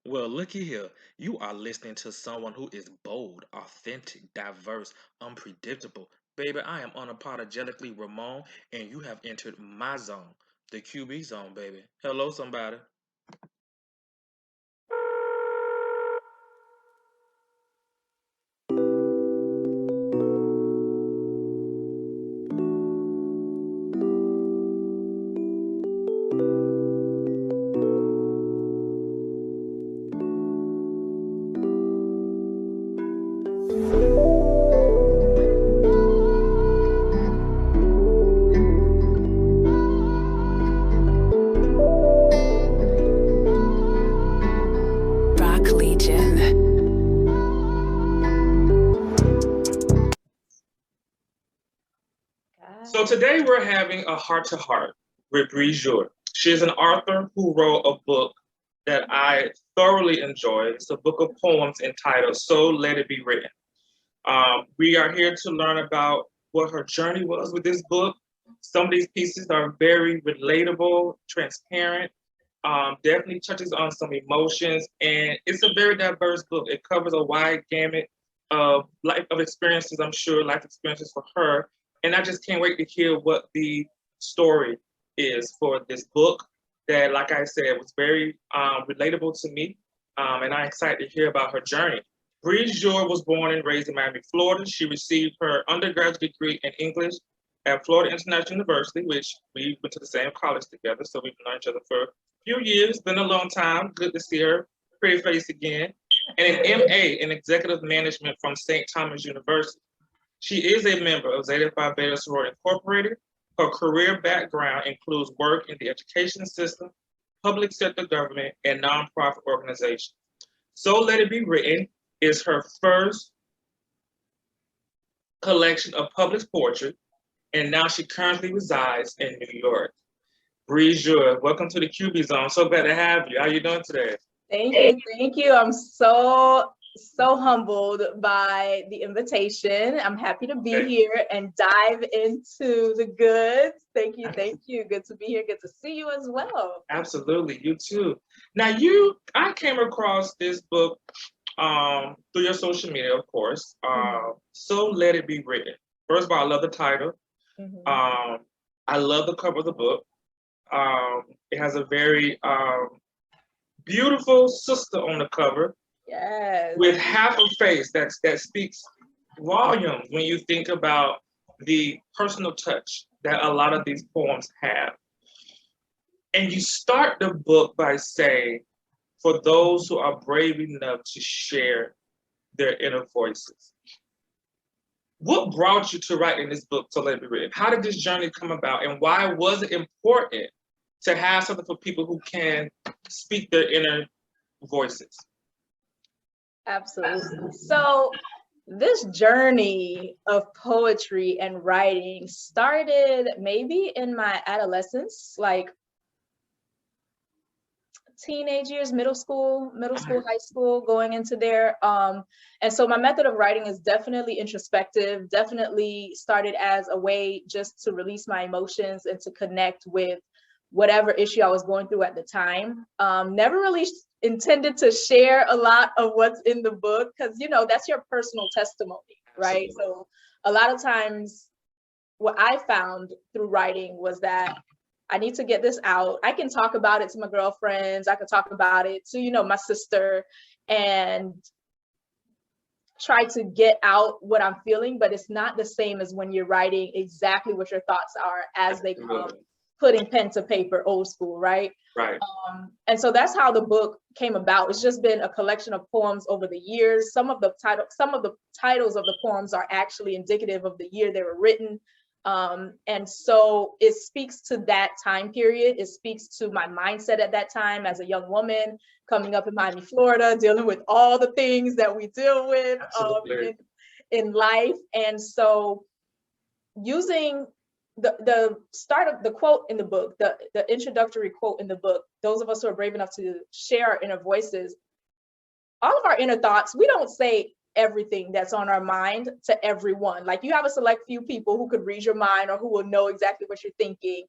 Well, looky here. You are listening to someone who is bold, authentic, diverse, unpredictable. Baby, I am unapologetically Ramon, and you have entered my zone, the QB zone, baby. Hello, somebody. Rock Legion. So today we're having a heart to heart with Bre Jour. She is an author who wrote a book that I thoroughly enjoy. It's a book of poems entitled So Let It Be Written. We are here to learn about what her journey was with this book. Some of these pieces are very relatable, transparent, definitely touches on some emotions, and it's a very diverse book. It covers a wide gamut of life of experiences, I'm sure, life experiences for her. And I just can't wait to hear what the story is for this book that, like I said, was very relatable to me. And I'm excited to hear about her journey. Bree Joy was born and raised in Miami, Florida. She received her undergraduate degree in English at Florida International University, which we went to the same college together, so we've known each other for a few years. Been a long time. Good to see her pretty face again. And an MA in Executive Management from St. Thomas University. She is a member of Zeta Phi Beta Sorority Incorporated. Her career background includes work in the education system, public sector government, and nonprofit organizations. So Let It Be Written is her first collection of published poetry, and now she currently resides in New York. Bree Joy, welcome to the QB Zone. So glad to have you. How you doing today? Thank you. Thank you. I'm so humbled by the invitation. I'm happy to be here and dive into the goods. Thank you. Thank you. Good to be here. Good to see you as well. Absolutely. You too. Now, I came across this book through your social media, of course. So Let It Be Written. First of all, I love the title. I love the cover of the book. It has a very beautiful sister on the cover. Yes. With half a face that speaks volumes when you think about the personal touch that a lot of these poems have. And you start the book by saying, for those who are brave enough to share their inner voices. What brought you to writing this book, So Let It Be Written? How did this journey come about, and why was it important to have something for people who can speak their inner voices? Absolutely. So this journey of poetry and writing started maybe in my adolescence, like teenage years, middle school, high school, going into there. And so my method of writing is definitely introspective, definitely started as a way just to release my emotions and to connect with whatever issue I was going through at the time. Never really intended to share a lot of what's in the book because, you know, that's your personal testimony, right? So a lot of times what I found through writing was that I need to get this out. I can talk about it to my girlfriends. I can talk about it to, you know, my sister and try to get out what I'm feeling, but it's not the same as when you're writing exactly what your thoughts are as they come, putting pen to paper, old school, right? Right. And so that's how the book came about. It's just been a collection of poems over the years. Some of the titles of the poems are actually indicative of the year they were written. And so it speaks to that time period. It speaks to my mindset at that time as a young woman coming up in Miami, Florida, dealing with all the things that we deal with in life. And so using the start of the quote in the book, the introductory quote in the book, those of us who are brave enough to share our inner voices, all of our inner thoughts, we don't say everything that's on our mind to everyone. Like you have a select few people who could read your mind or who will know exactly what you're thinking.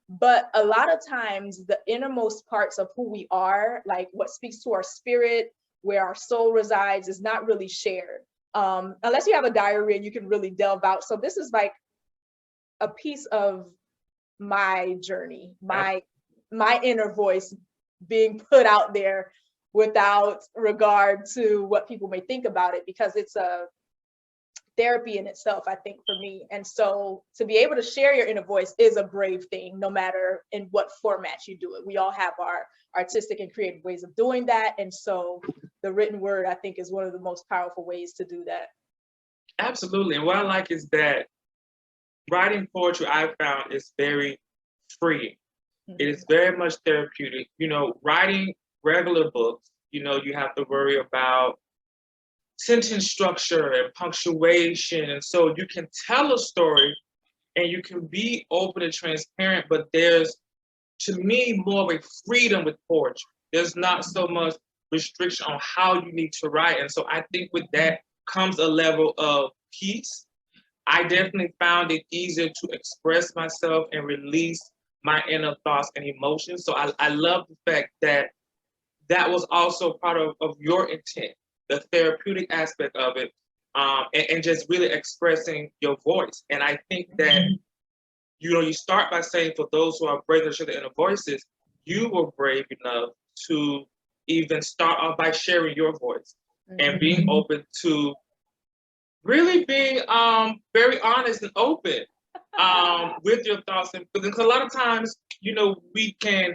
But a lot of times the innermost parts of who we are, like what speaks to our spirit, where our soul resides, is not really shared. Unless you have a diary and you can really delve out. So this is like a piece of my journey, my inner voice being put out there without regard to what people may think about it, because it's a therapy in itself, I think, for me. And so to be able to share your inner voice is a brave thing, no matter in what format you do it. We all have our artistic and creative ways of doing that. And so the written word, I think, is one of the most powerful ways to do that. Absolutely. And what I like is that writing poetry, I found, is very freeing. It is very much therapeutic. You know, writing regular books, you know, you have to worry about sentence structure and punctuation. And so you can tell a story and you can be open and transparent, but there's, to me, more of a freedom with poetry. There's not so much restriction on how you need to write. And so I think with that comes a level of peace. I definitely found it easier to express myself and release my inner thoughts and emotions. So I love the fact that that was also part of your intent, the therapeutic aspect of it, and just really expressing your voice. And I think that, you know, you start by saying, for those who are brave to share their inner voices, you were brave enough to even start off by sharing your voice and being open to really being very honest and open with your thoughts. And because a lot of times, you know, we can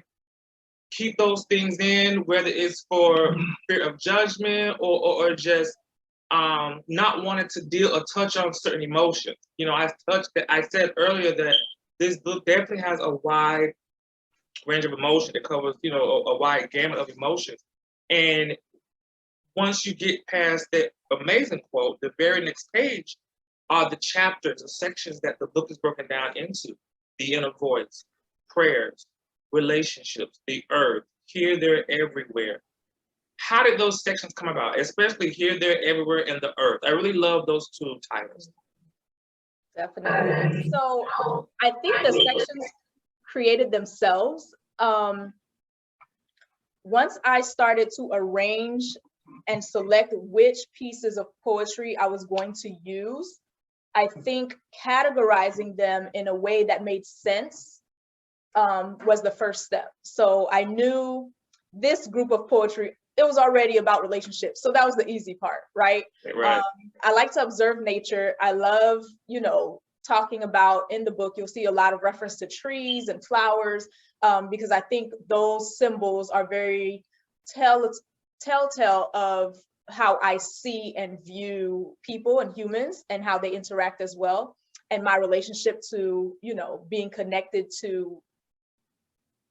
keep those things in, whether it's for fear of judgment or just not wanting to deal or touch on certain emotions. You know, I said earlier that this book definitely has a wide range of emotion. It covers, you know, a wide gamut of emotions. And once you get past that amazing quote, the very next page are the chapters, the sections that the book is broken down into: the inner voice, prayers, relationships, the earth, here, there, everywhere. How did those sections come about? Especially here, there, everywhere, and the earth. I really love those two titles. Definitely. So I think the sections created themselves. Once I started to arrange and select which pieces of poetry I was going to use, I think categorizing them in a way that made sense was the first step. So I knew this group of poetry, it was already about relationships. So that was the easy part, right? Right. I like to observe nature. I love, you know, talking about, in the book, you'll see a lot of reference to trees and flowers, because I think those symbols are very telltale of how I see and view people and humans and how they interact as well. And my relationship to, you know, being connected to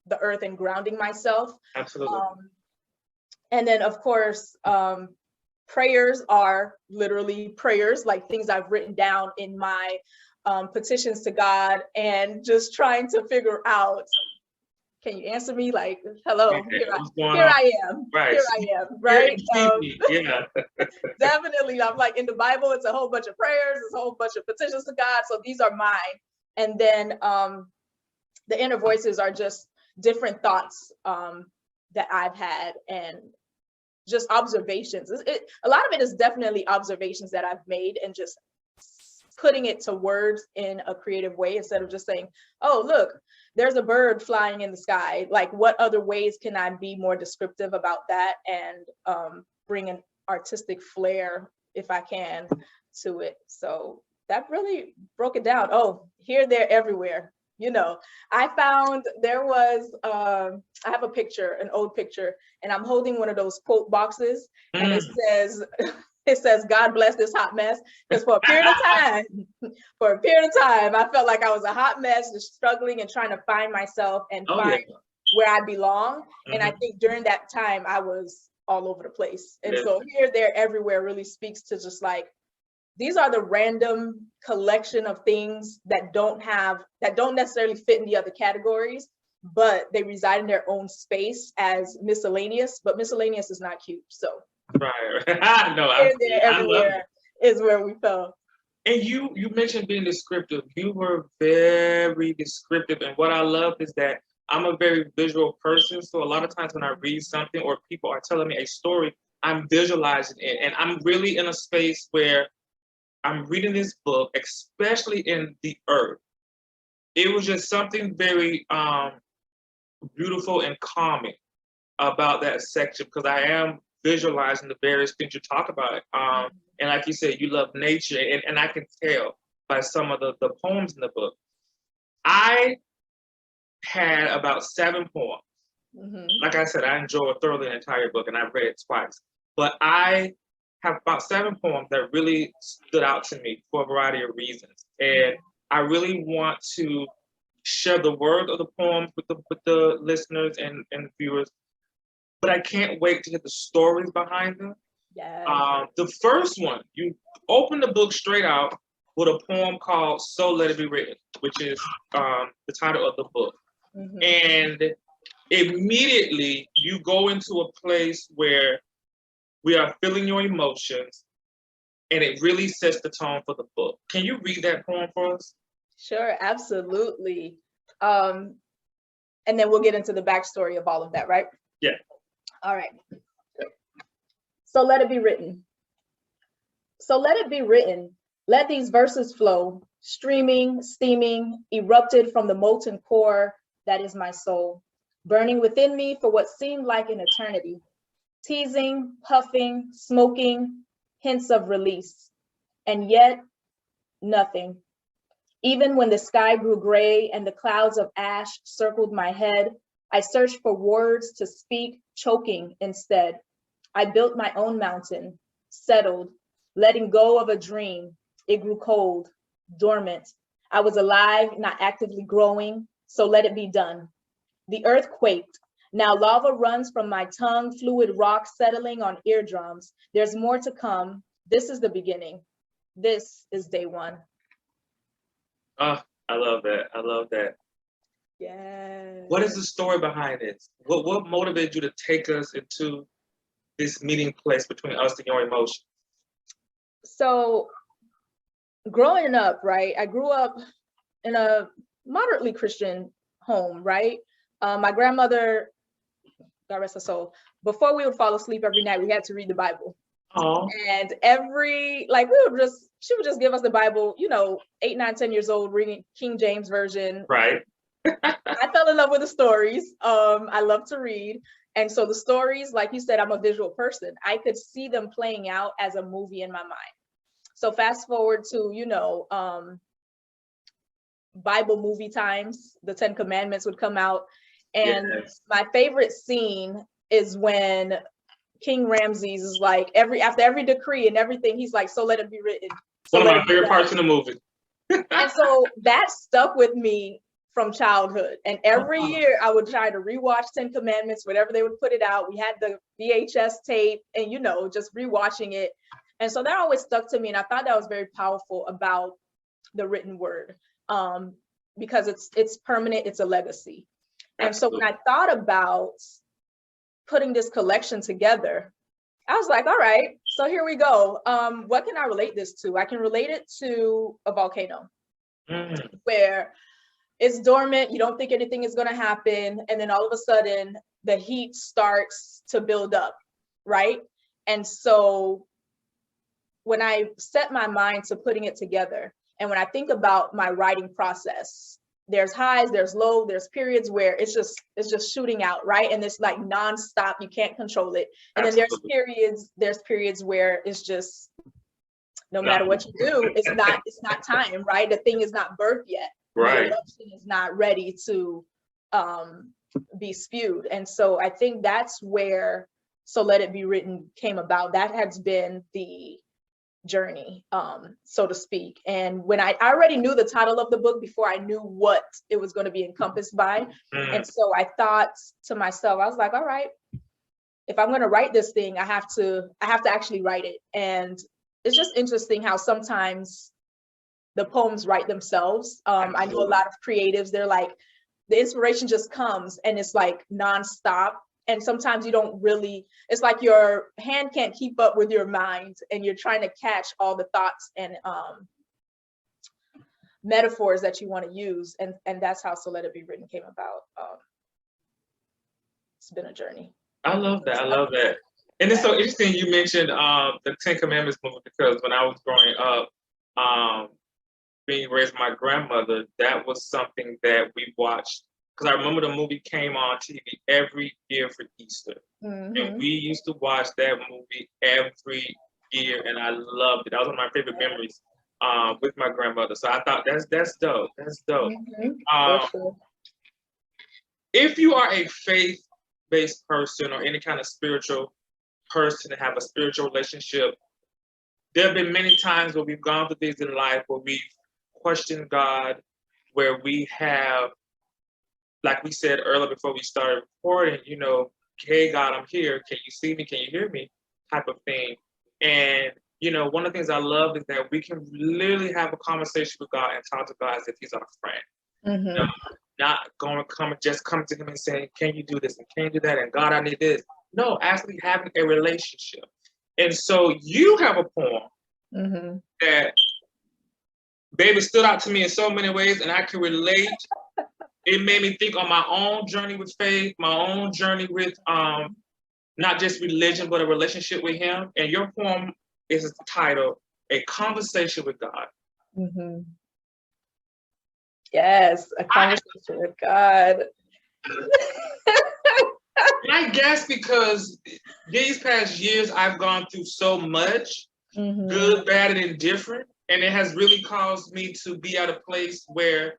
the earth and grounding myself. Absolutely. And then, of course, prayers are literally prayers, like things I've written down in my petitions to God, and just trying to figure out, can you answer me? Like, hello, here I am, right. Here I am, right? Yeah. Definitely, I'm like, in the Bible, it's a whole bunch of prayers, it's a whole bunch of petitions to God, so these are mine. And then the inner voices are just different thoughts that I've had, and just observations. A lot of it is definitely observations that I've made, and just putting it to words in a creative way, instead of just saying, oh, look, there's a bird flying in the sky. Like, what other ways can I be more descriptive about that and bring an artistic flair, if I can, to it? So that really broke it down. Oh, here, there, everywhere. You know, I found there was, I have a picture, an old picture, and I'm holding one of those quote boxes, and it says, God bless this hot mess. Because for a period of time, I felt like I was a hot mess, just struggling and trying to find myself and find where I belong. And I think during that time, I was all over the place. And so here, there, everywhere really speaks to just like, these are the random collection of things that don't necessarily fit in the other categories, but they reside in their own space as miscellaneous, but miscellaneous is not cute. So right. No, here, there, everywhere is where we fell. And you mentioned being descriptive. You were very descriptive. And what I love is that I'm a very visual person. So a lot of times when I read something or people are telling me a story, I'm visualizing it. And I'm really in a space where I'm reading this book, especially in the earth. It was just something very beautiful and calming about that section because I am visualizing the various things you talk about. And like you said, you love nature, and I can tell by some of the poems in the book. I had about 7 poems. Like I said, I enjoyed thoroughly the entire book, and I've read it twice. But I have about 7 poems that really stood out to me for a variety of reasons. And I really want to share the word of the poems with the listeners and viewers, but I can't wait to get the stories behind them. Yes. The first one, you open the book straight out with a poem called "So Let It Be Written," which is the title of the book. And immediately you go into a place where we are feeling your emotions, and it really sets the tone for the book. Can you read that poem for us? Sure, absolutely. And then we'll get into the backstory of all of that, right? Yeah. All right. So let it be written. So let it be written. Let these verses flow, streaming, steaming, erupted from the molten core that is my soul, burning within me for what seemed like an eternity, teasing, puffing, smoking, hints of release, and yet nothing. Even when the sky grew gray and the clouds of ash circled my head, I searched for words to speak, choking instead. I built my own mountain, settled, letting go of a dream. It grew cold, dormant. I was alive, not actively growing, so let it be done. The earth quaked. Now lava runs from my tongue, fluid rock settling on eardrums. There's more to come. This is the beginning. This is day one. Oh, I love that. I love that. Yeah. What is the story behind this? What motivated you to take us into this meeting place between us and your emotions? So growing up, right, I grew up in a moderately Christian home, right? My grandmother, God rest her soul, before we would fall asleep every night, we had to read the Bible. Oh. And she would just give us the Bible, 8, 9, 10 years old, reading King James Version. Right. I fell in love with the stories. I love to read. And so the stories, like you said, I'm a visual person. I could see them playing out as a movie in my mind. So fast forward to, Bible movie times, the 10 Commandments would come out. And yes. My favorite scene is when King Ramses is like, after every decree and everything, he's like, so let it be written. So one of my favorite parts in the movie. And so that stuck with me from childhood. And every year I would try to rewatch 10 Commandments, whenever they would put it out. We had the VHS tape and, just rewatching it. And so that always stuck to me. And I thought that was very powerful about the written word, because it's permanent, it's a legacy. And so when I thought about putting this collection together, I was like, all right, so here we go. What can I relate this to? I can relate it to a volcano where it's dormant, you don't think anything is going to happen, and then all of a sudden the heat starts to build up, right? And so when I set my mind to putting it together, and when I think about my writing process, there's highs, there's low, there's periods where it's just shooting out, right? And it's like nonstop, you can't control it. And Absolutely. then there's periods where it's just, no matter what you do, it's not time, right? The thing is not birthed yet. Right. The eruption is not ready to be spewed. And so I think that's where So Let It Be Written came about. That has been the journey, so to speak. And when I already knew the title of the book before I knew what it was going to be encompassed by. And so I thought to myself, I was like, all right, if I'm going to write this thing, I have to actually write it. And it's just interesting how sometimes the poems write themselves. I know a lot of creatives, they're like, the inspiration just comes and it's like nonstop. And sometimes you don't really, it's like your hand can't keep up with your mind and you're trying to catch all the thoughts and metaphors that you want to use, and that's how So Let It Be Written came about. It's been a journey. I love that. I love that. And it's so interesting you mentioned the Ten Commandments movie, because when I was growing up, being raised by my grandmother, that was something that we watched. Because I remember the movie came on TV every year for Easter. And we used to watch that movie every year, and I loved it. That was one of my favorite memories with my grandmother. So I thought that's dope. That's dope. Sure. If you are a faith-based person or any kind of spiritual person and have a spiritual relationship, there have been many times where we've gone through things in life where we've questioned God, where we have, like we said earlier before we started recording, you know, hey God, I'm here. Can you see me? Can you hear me? Type of thing. And, you know, one of the things I love is that we can literally have a conversation with God and talk to God as if he's our friend. You know, not going to just come to him and saying, can you do this? And can you do that? And God, I need this. No, actually having a relationship. And so you have a poem that, baby, stood out to me in so many ways, and I can relate. It made me think on my own journey with faith, my own journey with not just religion, but a relationship with him. And your poem is titled A Conversation with God. Yes, a conversation with God. I guess because these past years I've gone through so much, good, bad, and indifferent. And it has really caused me to be at a place where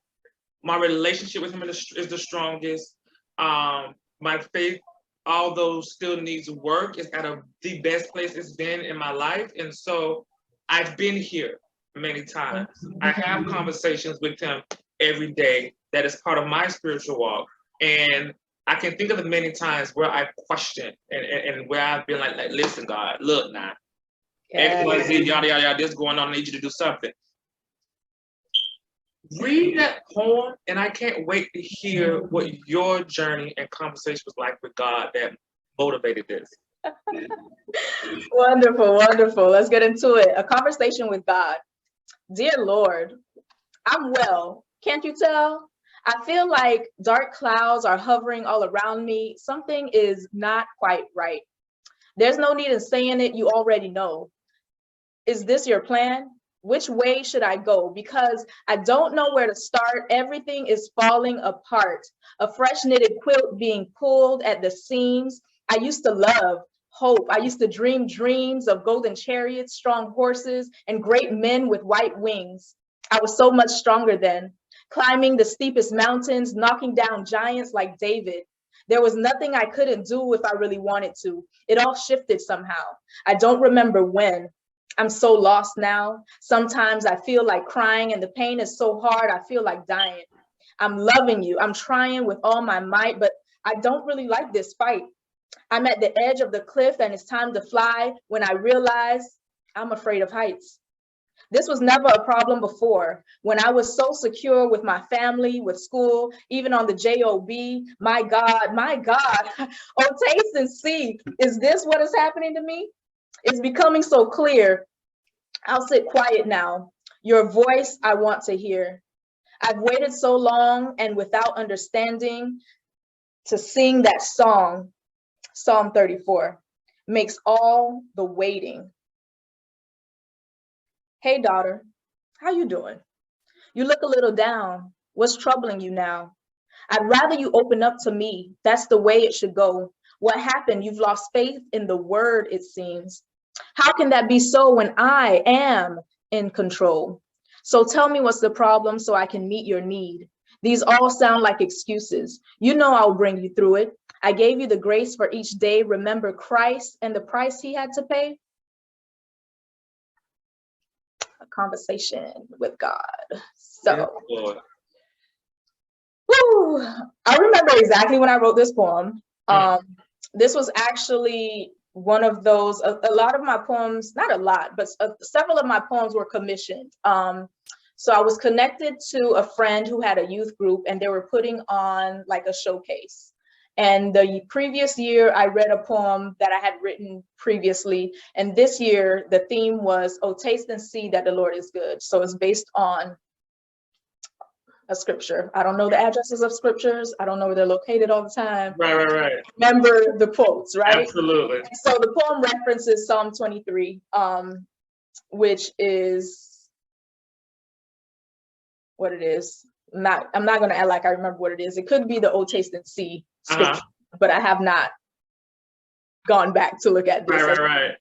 my relationship with him is the strongest. My faith, although still needs work, is at the best place it's been in my life. And so I've been here many times. I have conversations with him every day that is part of my spiritual walk. And I can think of the many times where I've questioned and where I've been like, listen, God, look now. X, Y, Z, yada, yada, yada, this going on, I need you to do something. Read that poem, and I can't wait to hear what your journey and conversation was like with God that motivated this. Wonderful, wonderful. Let's get into it. A conversation with God. Dear Lord, I'm well. Can't you tell? I feel like dark clouds are hovering all around me. Something is not quite right. There's no need in saying it. You already know. Is this your plan? Which way should I go? Because I don't know where to start. Everything is falling apart. A fresh knitted quilt being pulled at the seams. I used to love hope. I used to dream dreams of golden chariots, strong horses, and great men with white wings. I was so much stronger then, climbing the steepest mountains, knocking down giants like David. There was nothing I couldn't do if I really wanted to. It all shifted somehow. I don't remember when. I'm so lost now. Sometimes I feel like crying and the pain is so hard, I feel like dying. I'm loving you. I'm trying with all my might, but I don't really like this fight. I'm at the edge of the cliff and it's time to fly when I realize I'm afraid of heights. This was never a problem before. When I was so secure with my family, with school, even on the job, my God. Oh, taste and see. Is this what is happening to me? It's becoming so clear. I'll sit quiet now. Your voice I want to hear. I've waited so long and without understanding to sing that song. Psalm 34 makes all the waiting. Hey, daughter, how you doing? You look a little down. What's troubling you now? I'd rather you open up to me. That's the way it should go. What happened? You've lost faith in the word, it seems. How can that be so when I am in control? So tell me what's the problem so I can meet your need. These all sound like excuses. You know I'll bring you through it. I gave you the grace for each day. Remember Christ and the price he had to pay? A conversation with God. So, whew, I remember exactly when I wrote this poem. This was actually one of those, a lot of my poems, not a lot, but several of my poems were commissioned. So I was connected to a friend who had a youth group and they were putting on like a showcase. And the previous year I read a poem that I had written previously. And this year the theme was, oh, taste and see that the Lord is good. So it's based on a scripture. I don't know the addresses of scriptures. I don't know where they're located all the time. Right. Remember the quotes, right? Absolutely. And so the poem references Psalm 23, which is what it is. I'm not going to act like I remember what it is. It could be the Old Taste and See scripture, but I have not gone back to look at this. Right.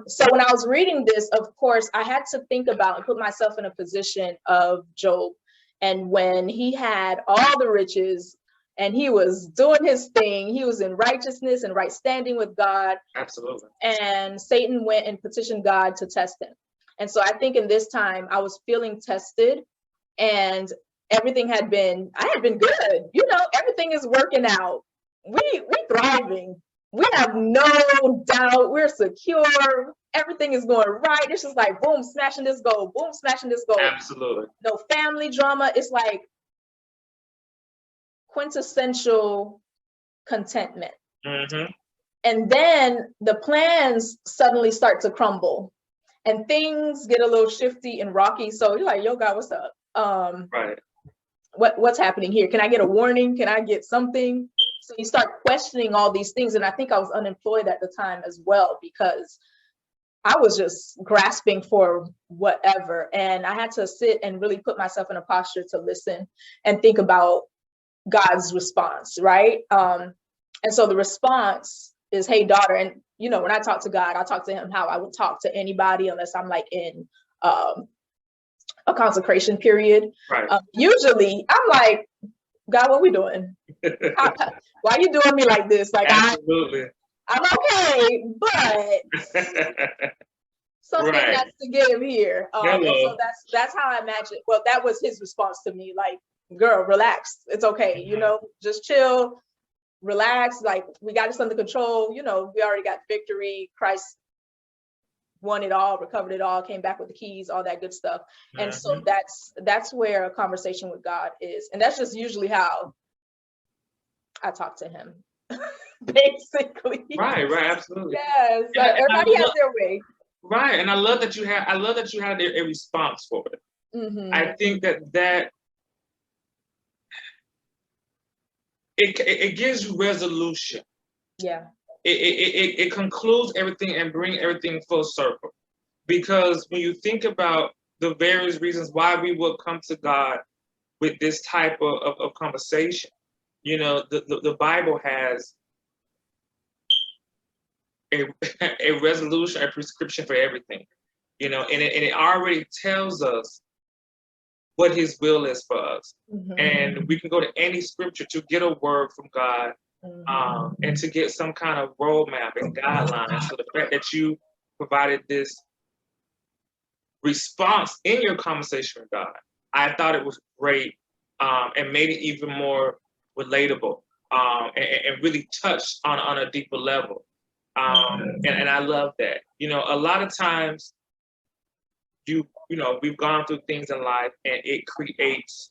So when I was reading this, of course, I had to think about and put myself in a position of Job. And when he had all the riches and he was doing his thing, he was in righteousness and right standing with God. Absolutely. And Satan went and petitioned God to test him. And so I think in this time I was feeling tested, and everything I had been good. You know, everything is working out. We thriving. We have no doubt. We're secure. Everything is going right. It's just like boom, smashing this goal, boom, smashing this goal. Absolutely. No family drama. It's like quintessential contentment. And then the plans suddenly start to crumble and things get a little shifty and rocky. So you're like, yo, God, what's up? Right. What's happening here? Can I get a warning? Can I get something? So you start questioning all these things. And I think I was unemployed at the time as well, because I was just grasping for whatever. And I had to sit and really put myself in a posture to listen and think about God's response, right? And so the response is, hey, daughter. And, you know, when I talk to God, I talk to him how I would talk to anybody, unless I'm like in a consecration period. Right. Usually I'm like, God, what we doing? Why are you doing me like this? Like, absolutely. I'm okay, but something has to give here. And so that's how I imagine. Well, that was his response to me. Like, girl, relax. It's okay. You know, just chill, relax. Like, we got this under control. You know, we already got victory. Christ won it all, recovered it all, came back with the keys, all that good stuff. And so that's where a conversation with God is. And that's just usually how I talk to him, basically. Right, absolutely. Yes, everybody has their way. Right, and I love that you had a response for it. I think that it gives you resolution. Yeah. It concludes everything and bring everything full circle. Because when you think about the various reasons why we would come to God with this type of conversation, you know, the Bible has a resolution, a prescription for everything, you know, and it already tells us what his will is for us. And we can go to any scripture to get a word from God, and to get some kind of roadmap and guidelines. So the fact that you provided this response in your conversation with God, I thought it was great, and made it even more relatable, and really touched on a deeper level. And I love that. You know, a lot of times you know, we've gone through things in life and it creates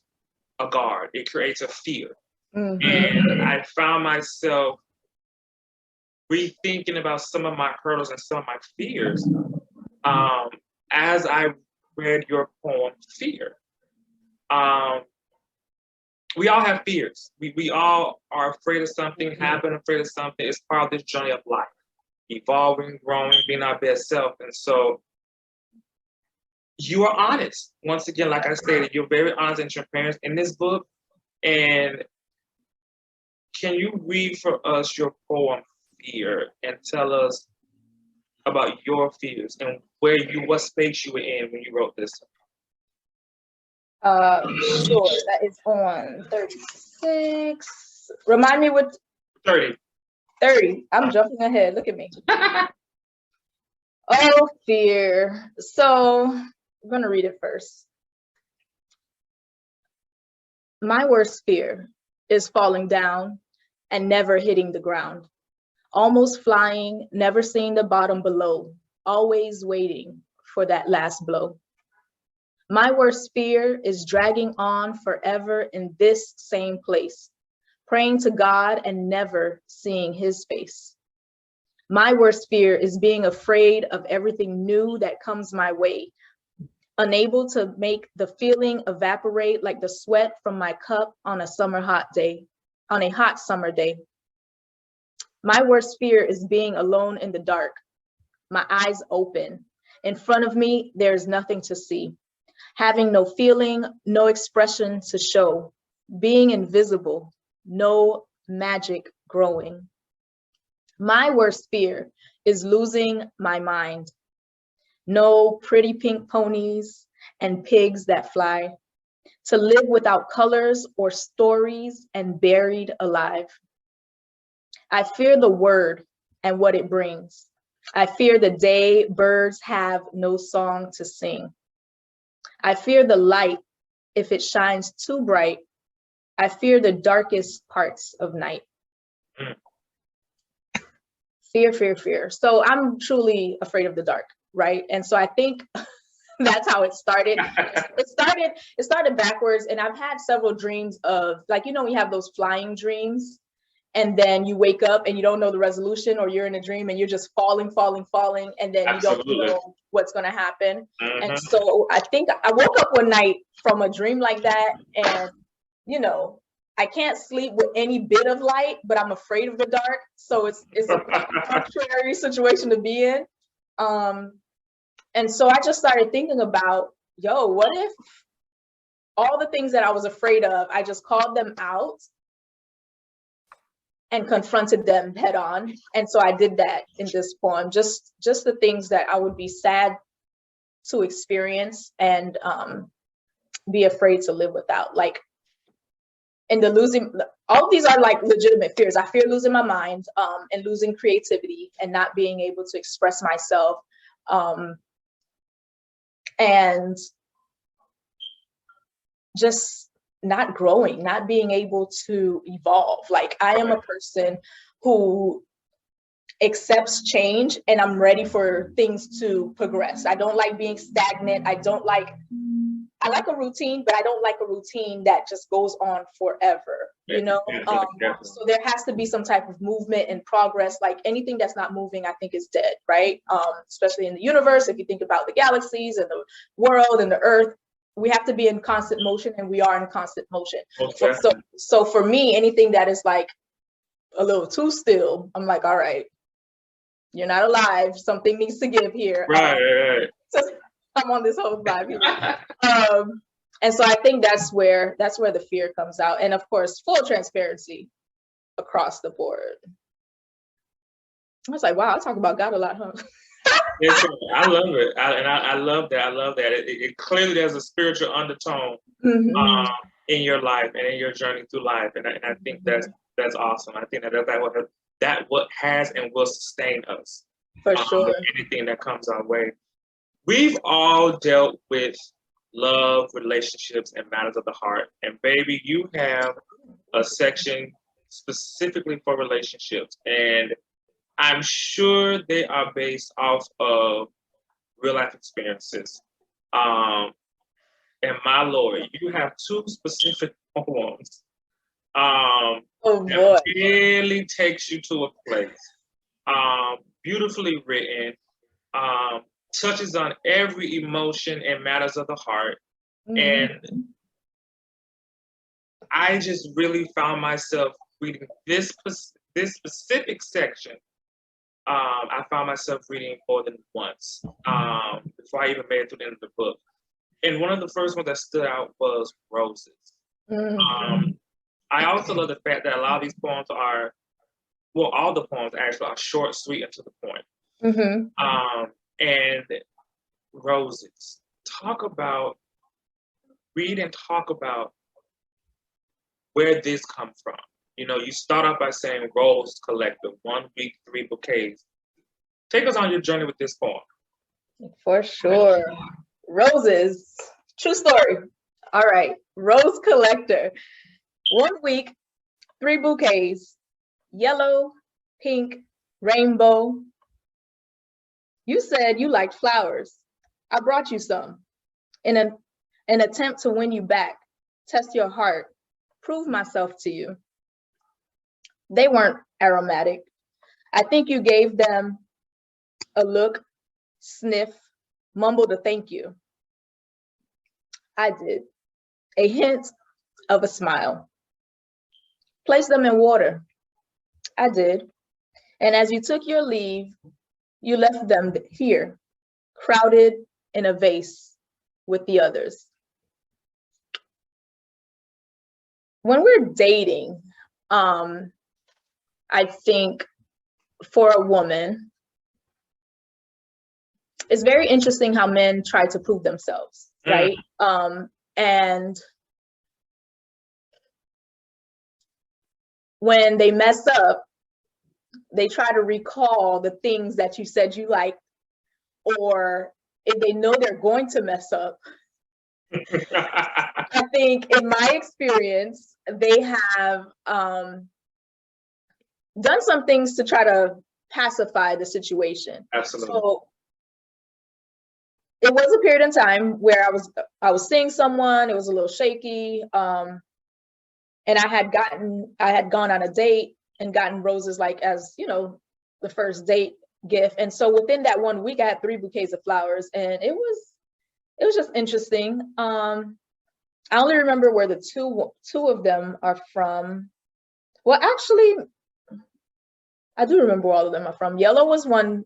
a guard, it creates a fear. And I found myself rethinking about some of my hurdles and some of my fears, as I read your poem, Fear. We all have fears. We all are afraid of something, have been afraid of something. It's part of this journey of life, evolving, growing, being our best self. And so you are honest. Once again, like I stated, you're very honest and transparent in this book. And can you read for us your poem, Fear, and tell us about your fears and what space you were in when you wrote this? Sure. That is on 36. Remind me what? 30. 30. I'm jumping ahead. Look at me. Oh, fear. So I'm going to read it first. My worst fear is falling down and never hitting the ground. Almost flying, never seeing the bottom below, always waiting for that last blow. My worst fear is dragging on forever in this same place, praying to God and never seeing his face. My worst fear is being afraid of everything new that comes my way, unable to make the feeling evaporate like the sweat from my cup on a hot summer day. My worst fear is being alone in the dark, my eyes open. In front of me, there's nothing to see. Having no feeling, no expression to show. Being invisible, no magic growing. My worst fear is losing my mind. No pretty pink ponies and pigs that fly. To live without colors or stories and buried alive. I fear the word and what it brings. I fear the day birds have no song to sing. I fear the light if it shines too bright. I fear the darkest parts of night. Fear, fear, fear. So I'm truly afraid of the dark, right? And so I think that's how it started. It started backwards, and I've had several dreams of, like, you know, we have those flying dreams, and then you wake up and you don't know the resolution, or you're in a dream and you're just falling, and then Absolutely. you don't know what's going to happen. Mhm. And so I think I woke up one night from a dream like that, and you know, I can't sleep with any bit of light, but I'm afraid of the dark. So it's a contrary situation to be in. And so I just started thinking about, yo, what if all the things that I was afraid of, I just called them out and confronted them head on. And so I did that in this poem, just the things that I would be sad to experience and be afraid to live without. Like, and the losing, all of these are like legitimate fears. I fear losing my mind and losing creativity and not being able to express myself. And just not growing, not being able to evolve. Like, I am a person who accepts change and I'm ready for things to progress. I don't like being stagnant. I like a routine, but I don't like a routine that just goes on forever, you know? So there has to be some type of movement and progress. Like, anything that's not moving, I think is dead, right? Especially in the universe, if you think about the galaxies and the world and the earth, we have to be in constant motion, and we are in constant motion. So for me, anything that is like a little too still, I'm like, all right, you're not alive. Something needs to give here. Right. So I'm on this whole vibe here. And so I think that's where the fear comes out. And of course, full transparency across the board. I was like, wow, I talk about God a lot, huh? Yes, I love it. I love that. I love that. It clearly there's a spiritual undertone in your life and in your journey through life. And I think that's awesome. I think that what has and will sustain us. For sure. Anything that comes our way. We've all dealt with love, relationships, and matters of the heart. And baby, you have a section specifically for relationships. And I'm sure they are based off of real life experiences. And my Lord, you have two specific poems that really takes you to a place. Beautifully written, touches on every emotion and matters of the heart. And I just really found myself reading this specific section. I found myself reading more than once before I even made it to the end of the book. And one of the first ones that stood out was Roses. I also love the fact that a lot of these poems are, well, all the poems actually are short, sweet, and to the point. And Roses, read and talk about where this comes from. You know, you start off by saying Rose Collective, 1 week, 3 bouquets. Take us on your journey with this poem. For sure. Roses, true story. All right, Rose Collector, 1 week, 3 bouquets, yellow, pink, rainbow. You said you liked flowers. I brought you some in an attempt to win you back, test your heart, prove myself to you. They weren't aromatic. I think you gave them a look, sniff, mumbled a thank you. I did. A hint of a smile. Place them in water. I did. And as you took your leave, you left them here, crowded in a vase with the others. When we're dating, I think for a woman, it's very interesting how men try to prove themselves, right? And when they mess up, they try to recall the things that you said you liked, or if they know they're going to mess up, I think in my experience, they have done some things to try to pacify the situation. Absolutely. So it was a period in time where I was seeing someone, it was a little shaky, and I had gone on a date and gotten roses, like, as you know, the first date gift. And so within that 1 week, I had 3 bouquets of flowers, and it was just interesting. I only remember where the two of them are from. Well, actually, I do remember where all of them are from. Yellow was one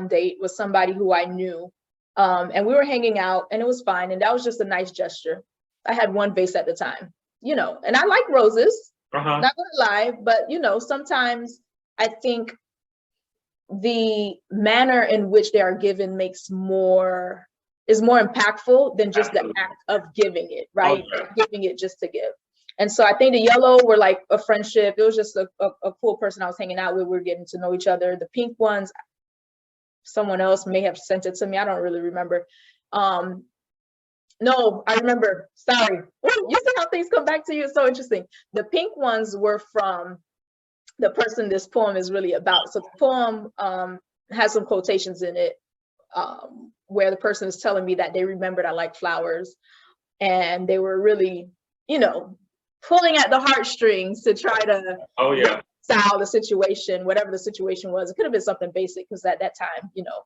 date with somebody who I knew, and we were hanging out, and it was fine, and that was just a nice gesture. I had 1 vase at the time, you know, and I like roses. Not gonna lie, but you know, sometimes I think the manner in which they are given is more impactful than just the act of giving it, right? Okay. Giving it just to give. And so I think the yellow were like a friendship. It was just a cool person I was hanging out with. We were getting to know each other. The pink ones, someone else may have sent it to me. I don't really remember. No, I remember. Sorry. Ooh, you see how things come back to you? It's so interesting. The pink ones were from the person this poem is really about. So the poem has some quotations in it where the person is telling me that they remembered I like flowers, and they were really, you know, pulling at the heartstrings to try to reconcile the situation, whatever the situation was. It could have been something basic, because at that time, you know,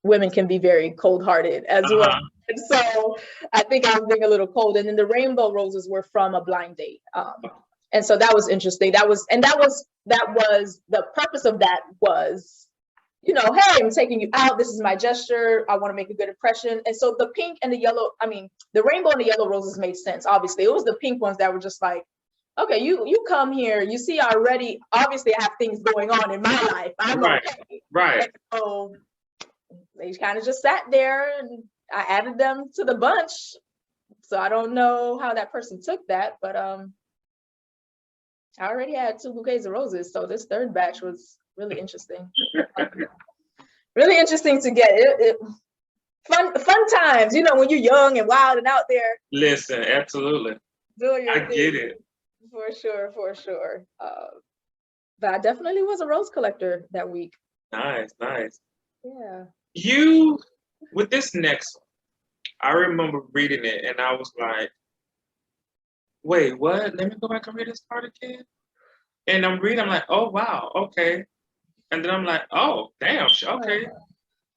women can be very cold-hearted as well. And so I think I was being a little cold. And then the rainbow roses were from a blind date. And so that was interesting. That was the purpose of that was, you know, hey, I'm taking you out. This is my gesture. I want to make a good impression. And so the pink and the yellow, I mean, the rainbow and the yellow roses made sense. Obviously, it was the pink ones that were just like, okay, you come here. You see, already, obviously, I have things going on in my life. I'm okay. Right. And so they kind of just sat there, and I added them to the bunch. So I don't know how that person took that, but I already had 2 bouquets of roses. So this third batch was really interesting. Really interesting to get it. Fun times, you know, when you're young and wild and out there. Listen, absolutely. Doing your I thing. get it. For sure. But I definitely was a rose collector that week. Nice. Yeah. You, with this next one, I remember reading it and I was like, wait, what? Let me go back and read this part again. And I'm reading, I'm like, oh, wow, okay. And then I'm like, oh, damn, okay.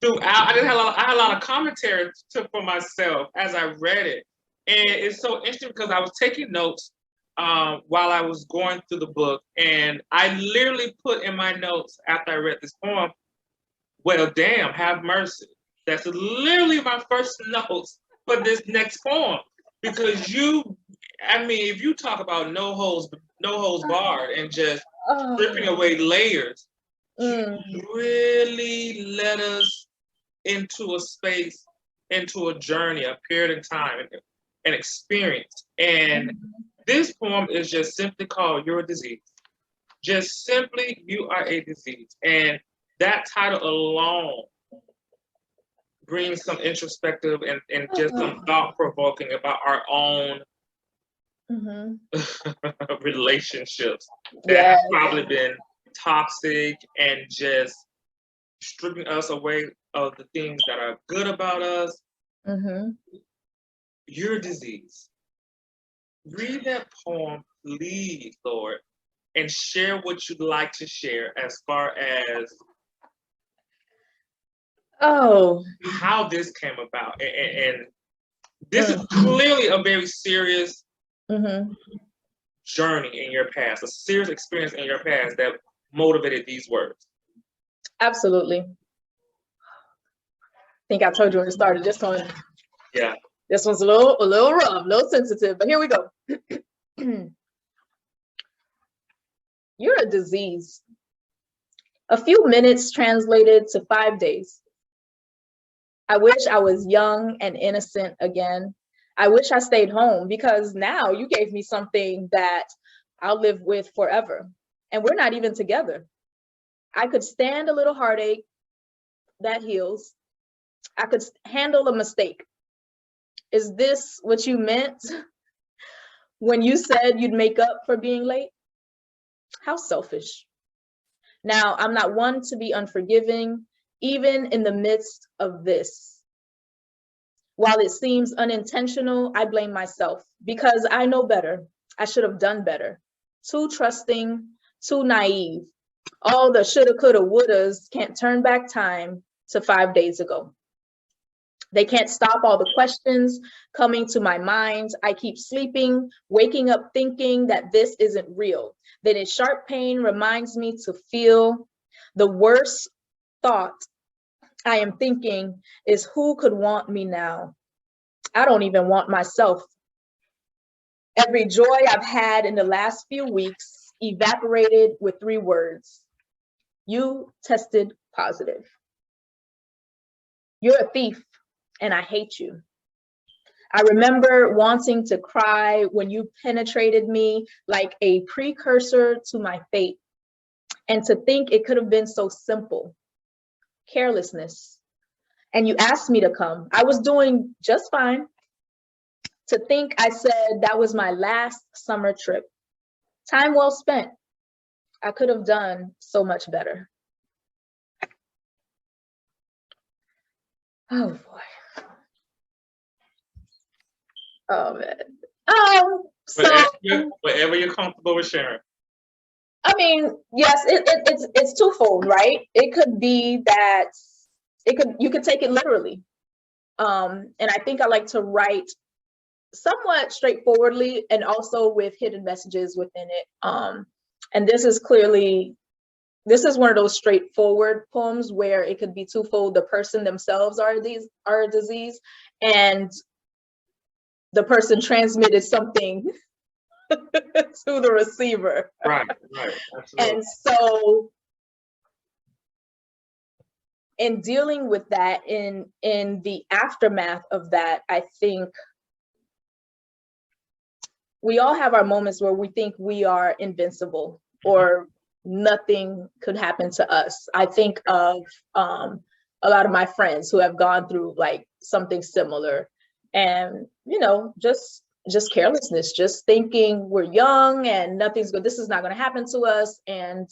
Throughout, I had a lot of commentary for myself as I read it. And it's so interesting because I was taking notes while I was going through the book. And I literally put in my notes after I read this poem, well, damn, have mercy. That's literally my first notes for this next poem. Because if you talk about no holds barred and just stripping away layers, you really let us into a space, into a journey, a period of time, an experience. And this poem is just simply called You're a Disease. Just simply, you are a disease. And that title alone brings some introspective and just some thought-provoking about our own relationships that have probably been toxic and just stripping us away of the things that are good about us. You're a disease. Read that poem, please, Lord, and share what you'd like to share as far as how this came about and This is clearly a very serious Mhm. journey in your past, a serious experience in your past that motivated these words. Absolutely. I think I told you when it started. This one, Yeah. this one's a little rough, a little sensitive, but here we go. You're a disease. A few minutes translated to 5 days. I wish I was young and innocent again. I wish I stayed home because now you gave me something that I'll live with forever. And we're not even together. I could stand a little heartache that heals. I could handle a mistake. Is this what you meant when you said you'd make up for being late? How selfish. Now, I'm not one to be unforgiving, even in the midst of this. While it seems unintentional, I blame myself because I know better. I should have done better. Too trusting, too naive. All the shoulda, coulda, wouldas can't turn back time to 5 days ago. They can't stop all the questions coming to my mind. I keep sleeping, waking up thinking that this isn't real. Then a sharp pain reminds me to feel. The worst thought I am thinking is, who could want me now? I don't even want myself. Every joy I've had in the last few weeks evaporated with 3 words. You tested positive. You're a thief, and I hate you. I remember wanting to cry when you penetrated me like a precursor to my fate, and to think it could have been so simple. Carelessness. And you asked me to come. I was doing just fine. To think I said that was my last summer trip. Time well spent. I could have done so much better. Oh boy. Oh man. Whatever you're comfortable with sharing. I mean, yes, it's twofold, right? It could be that you could take it literally. And I think I like to write somewhat straightforwardly and also with hidden messages within it. And this is one of those straightforward poems where it could be twofold. The person themselves are a disease, and the person transmitted something to the receiver. Right, absolutely. And so in dealing with that, in the aftermath of that, I think we all have our moments where we think we are invincible or nothing could happen to us. I think of a lot of my friends who have gone through like something similar, and just carelessness, just thinking we're young and nothing's good, this is not going to happen to us. And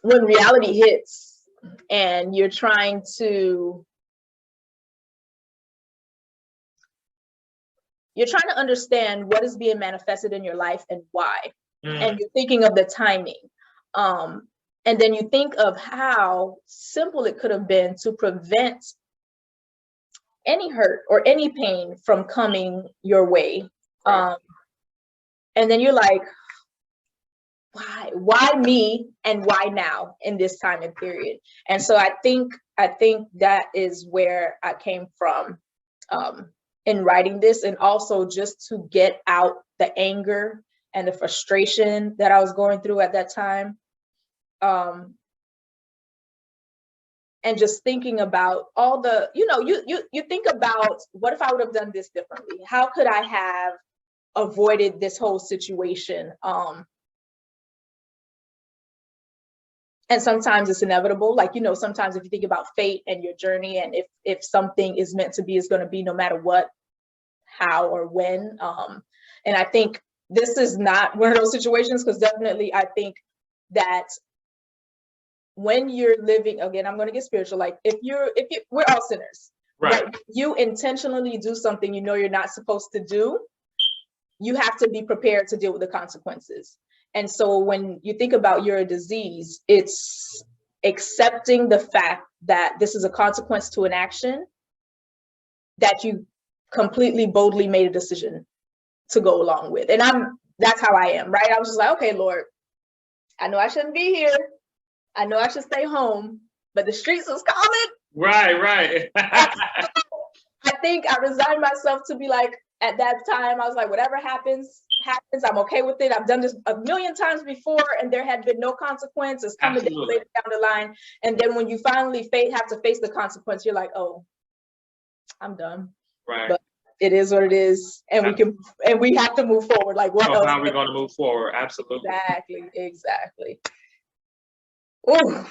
when reality hits and you're trying to understand what is being manifested in your life and why. And you're thinking of the timing. And then you think of how simple it could have been to prevent any hurt or any pain from coming your way. And then you're like, why me, and why now in this time and period? And so I think that is where I came from in writing this, and also just to get out the anger and the frustration that I was going through at that time. And just thinking about all the, you think about, what if I would have done this differently? How could I have avoided this whole situation? And sometimes it's inevitable. Like, sometimes if you think about fate and your journey, and if something is meant to be, is going to be no matter what, how or when. And I think this is not one of those situations, because definitely I think that when you're living, again, I'm going to get spiritual, like if we're all sinners, right? But you intentionally do something you're not supposed to do, you have to be prepared to deal with the consequences. And so when you think about you're a disease, it's accepting the fact that this is a consequence to an action, that you completely boldly made a decision to go along with. And that's how I am, right? I was just like, okay, Lord, I know I shouldn't be here. I know I should stay home, but the streets was calling. Right. I think I resigned myself to be like, at that time, I was like, whatever happens, I'm okay with it. I've done this a million times before and there had been no consequences coming later down the line. And then when you finally have to face the consequence, you're like, oh, I'm done. Right. But it is what it is. And we have to move forward. Like, what else? How are we going to move forward? Absolutely. Exactly. Ooh.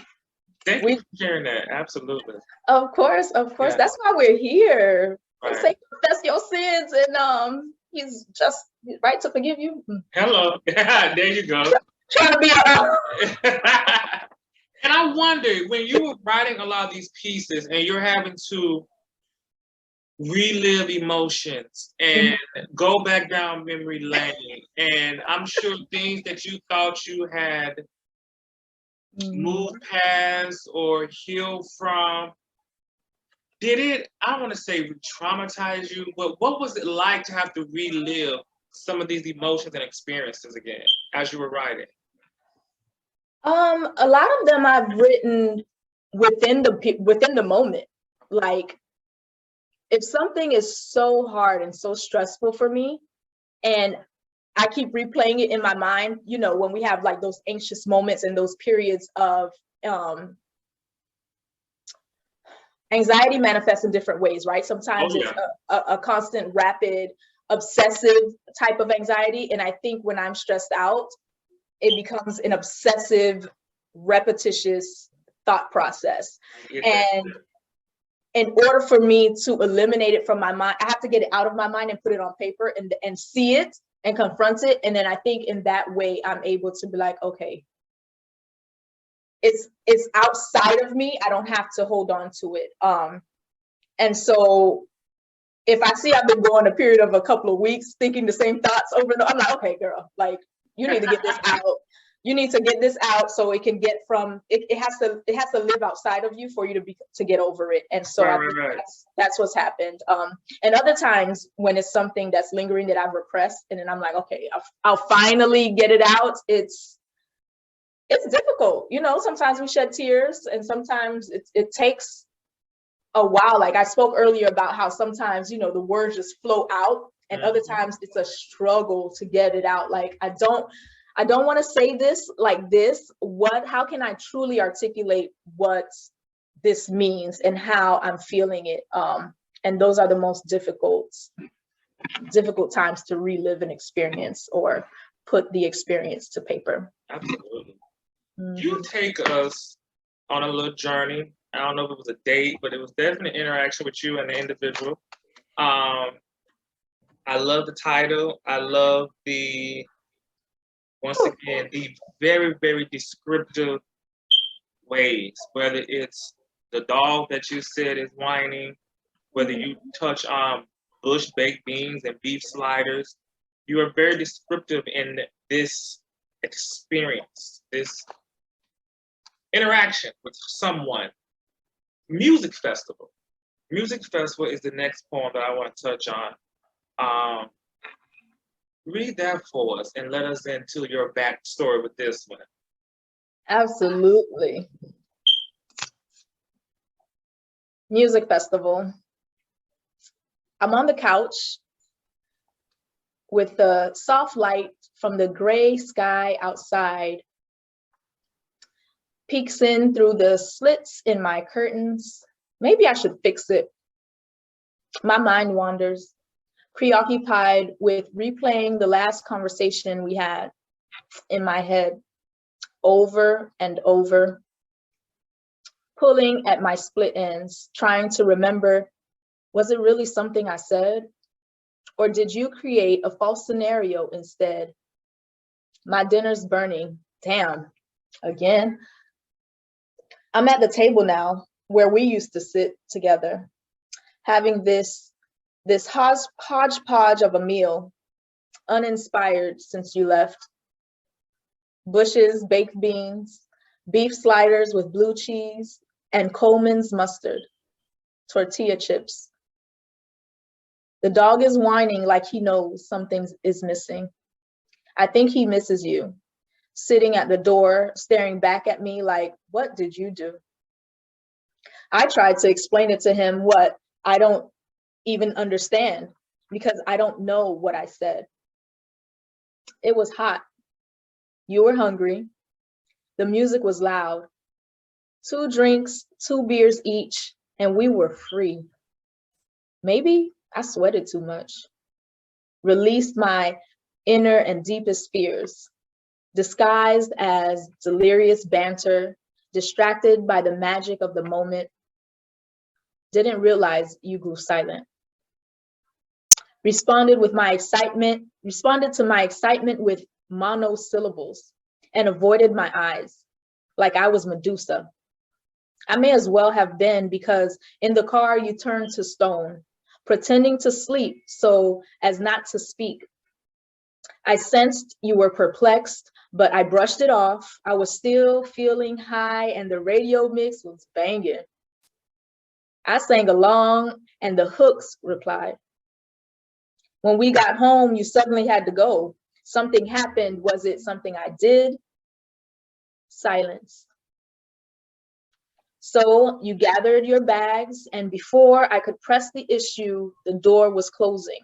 Thank you for sharing that. Absolutely. Of course. Yeah. That's why we're here. Right. Say, confess your sins, and he's just right to forgive you. Hello. There you go. Trying to be And I wonder, when you were writing a lot of these pieces and you're having to relive emotions and go back down memory lane, and I'm sure things that you thought you had moved past or healed from, did it, I want to say, re-traumatize you? But what was it like to have to relive some of these emotions and experiences again as you were writing? A lot of them I've written within the moment. Like, if something is so hard and so stressful for me, and I keep replaying it in my mind, you know, when we have like those anxious moments and those periods of anxiety manifests in different ways, right? Sometimes it's a constant, rapid, obsessive type of anxiety. And I think when I'm stressed out, it becomes an obsessive, repetitious thought process. And in order for me to eliminate it from my mind, I have to get it out of my mind and put it on paper and see it and confront it. And then I think in that way, I'm able to be like, okay, it's outside of me. I don't have to hold on to it. And so if I see I've been going a period of a couple of weeks thinking the same thoughts over and over, I'm like, okay, girl, like, you need to get this out. You need to get this out so it can get from it has to live outside of you for you to get over it. And so I think that's what's happened. And other times when it's something that's lingering that I've repressed, and then I'm like, okay, I'll finally get it out. It's difficult, you know. Sometimes we shed tears, and sometimes it takes a while. Like I spoke earlier about how sometimes, you know, the words just flow out, and other times it's a struggle to get it out. Like I don't want to say this like this. How can I truly articulate what this means and how I'm feeling it? And those are the most difficult times to relive an experience or put the experience to paper. Absolutely. You take us on a little journey. I don't know if it was a date, but it was definitely an interaction with you and the individual. I love the title. I love once again, the very, very descriptive ways, whether it's the dog that you said is whining, whether you touch on bush baked beans and beef sliders. You are very descriptive in this experience, this interaction with someone. Music festival. Music festival is the next poem that I want to touch on. Read that for us and let us into your backstory with this one. Absolutely. Music festival. I'm on the couch with the soft light from the gray sky outside peeks in through the slits in my curtains. Maybe I should fix it. My mind wanders, preoccupied with replaying the last conversation we had in my head over and over, pulling at my split ends, trying to remember, was it really something I said? Or did you create a false scenario instead? My dinner's burning. Damn, again. I'm at the table now where we used to sit together, having this hodgepodge of a meal, uninspired since you left. Bush's baked beans, beef sliders with blue cheese, and Coleman's mustard, tortilla chips, The dog is whining like he knows something is missing. I think he misses you. Sitting at the door, staring back at me like, what did you do? I tried to explain it to him what I don't even understand because I don't know what I said. It was hot. You were hungry. The music was loud. 2 drinks, 2 beers each, and we were free. Maybe I sweated too much, released my inner and deepest fears, disguised as delirious banter, distracted by the magic of the moment. Didn't realize you grew silent. Responded to my excitement with monosyllables and avoided my eyes like I was Medusa. I may as well have been, because in the car you turned to stone, pretending to sleep so as not to speak. I sensed you were perplexed, but I brushed it off. I was still feeling high and the radio mix was banging. I sang along and the hooks replied. When we got home, you suddenly had to go. Something happened. Was it something I did? Silence. So you gathered your bags, and before I could press the issue, the door was closing.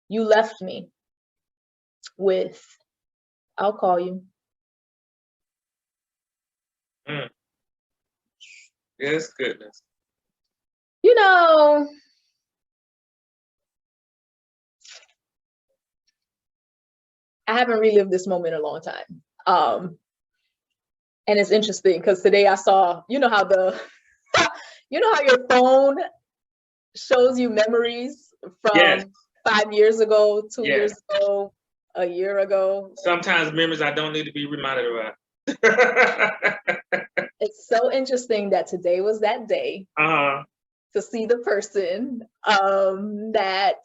You left me with, I'll call you. Yes, goodness. You know, I haven't relived this moment in a long time. And it's interesting because today I saw, you know how your phone shows you memories from 5 years ago, 2 years ago, a year ago. Sometimes memories I don't need to be reminded about. It's so interesting that today was that day to see the person that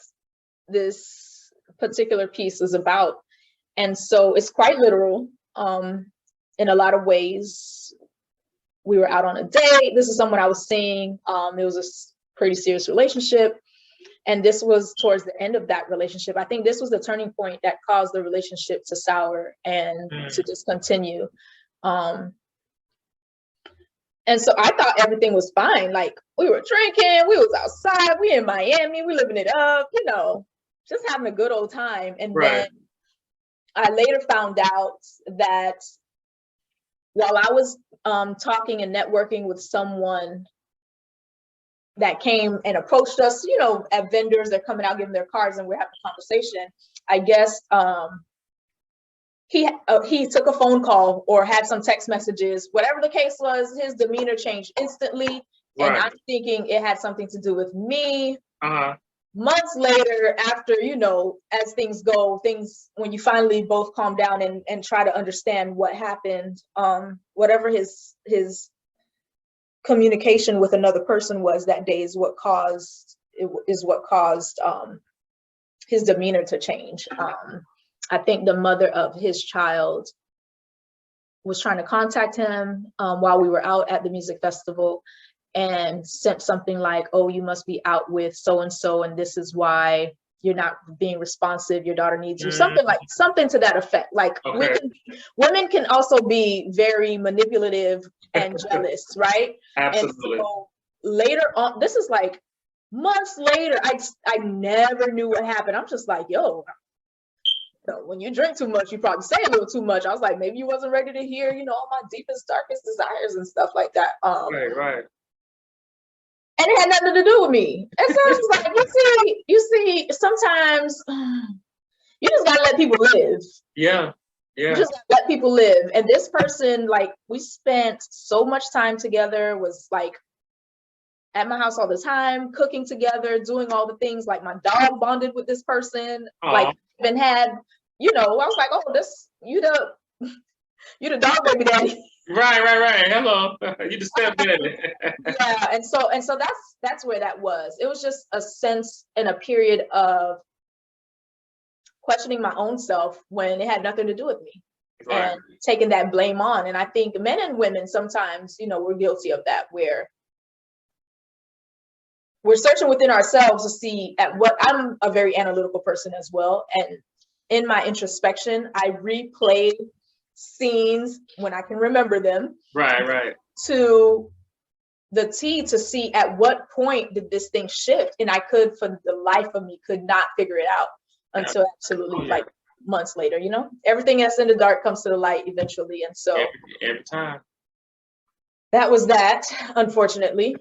this particular piece is about. And so it's quite literal. In a lot of ways, we were out on a date. This is someone I was seeing. It was a pretty serious relationship. And this was towards the end of that relationship. I think this was the turning point that caused the relationship to sour and to discontinue. And so I thought everything was fine. Like, we were drinking, we was outside, we in Miami, we living it up, you know, just having a good old time. And then I later found out that while I was talking and networking with someone that came and approached us, you know, at vendors, they're coming out, giving their cards, and we're having a conversation. I guess he took a phone call or had some text messages. Whatever the case was, his demeanor changed instantly. And I'm thinking it had something to do with me. Months later, after, you know, as things go, when you finally both calm down and try to understand what happened, whatever his communication with another person was that day is what caused his demeanor to change. I think the mother of his child was trying to contact him while we were out at the music festival, and sent something like, oh, you must be out with so-and-so, and this is why you're not being responsive, your daughter needs you, something to that effect. Like, women can also be very manipulative and jealous, right? Absolutely. And so later on, this is like months later, I never knew what happened. I'm just like, yo, when you drink too much, you probably say a little too much. I was like, maybe you wasn't ready to hear, you know, all my deepest, darkest desires and stuff like that. Right. And it had nothing to do with me. And so it's like, you see, sometimes you just gotta let people live. Yeah. You just gotta let people live. And this person, like, we spent so much time together, was like at my house all the time, cooking together, doing all the things. Like, my dog bonded with this person. Like, even had, you know, I was like, oh, you the dog baby daddy. Right. Hello. You just stepped in. Yeah, and so that's where that was. It was just a sense and a period of questioning my own self when it had nothing to do with me, and taking that blame on. And I think men and women sometimes, you know, we're guilty of that, where we're searching within ourselves to see at what, I'm a very analytical person as well. And in my introspection, I replay scenes when I can remember them. Right. To the T, to see at what point did this thing shift. And I could, for the life of me, could not figure it out until absolutely like months later, you know? Everything that's in the dark comes to the light eventually. And so every time. that was that, unfortunately.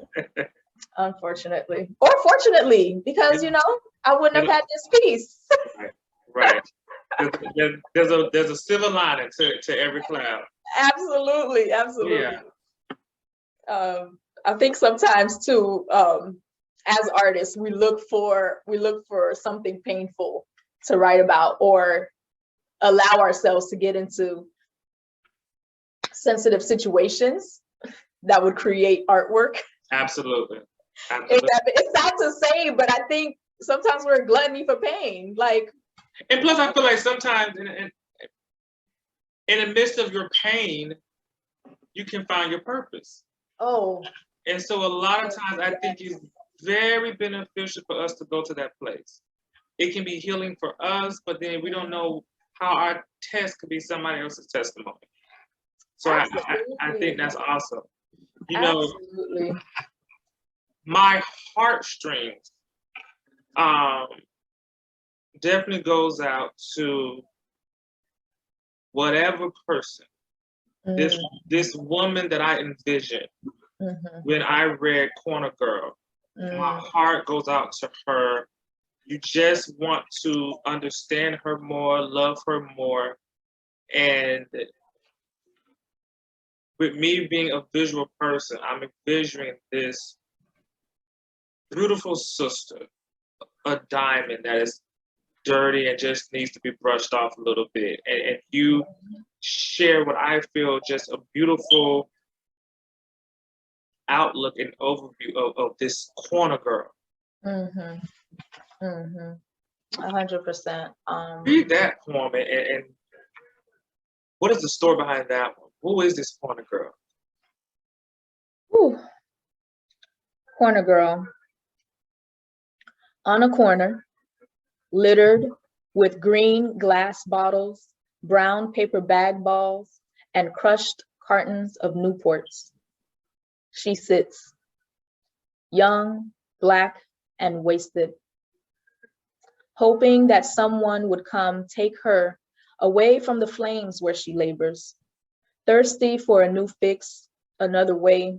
Unfortunately. Or fortunately, because, you know, I wouldn't have had this piece. Right. There's a silver lining to every cloud. Absolutely. Yeah. I think sometimes too, as artists, we look for something painful to write about, or allow ourselves to get into sensitive situations that would create artwork. Absolutely. It's sad to say, but I think sometimes we're a gluttony for pain. Like, and plus, I feel like sometimes in the midst of your pain, you can find your purpose. Oh. And so a lot of times, I think it's very beneficial for us to go to that place. It can be healing for us, but then we don't know how our test could be somebody else's testimony. So I think that's awesome. You know, my heartstrings definitely goes out to whatever person, this woman that I envisioned when I read Corner Girl. My heart goes out to her. You just want to understand her more, love her more. And with me being a visual person, I'm envisioning this beautiful sister, a diamond that is dirty and just needs to be brushed off a little bit. And you share what I feel just a beautiful outlook and overview of this Corner Girl. 100%. Read that poem and what is the story behind that one? Who is this Corner Girl? Whew. Corner Girl. On a corner, littered with green glass bottles, brown paper bag balls, and crushed cartons of Newports, she sits, young, Black, and wasted, hoping that someone would come take her away from the flames where she labors, thirsty for a new fix, another way.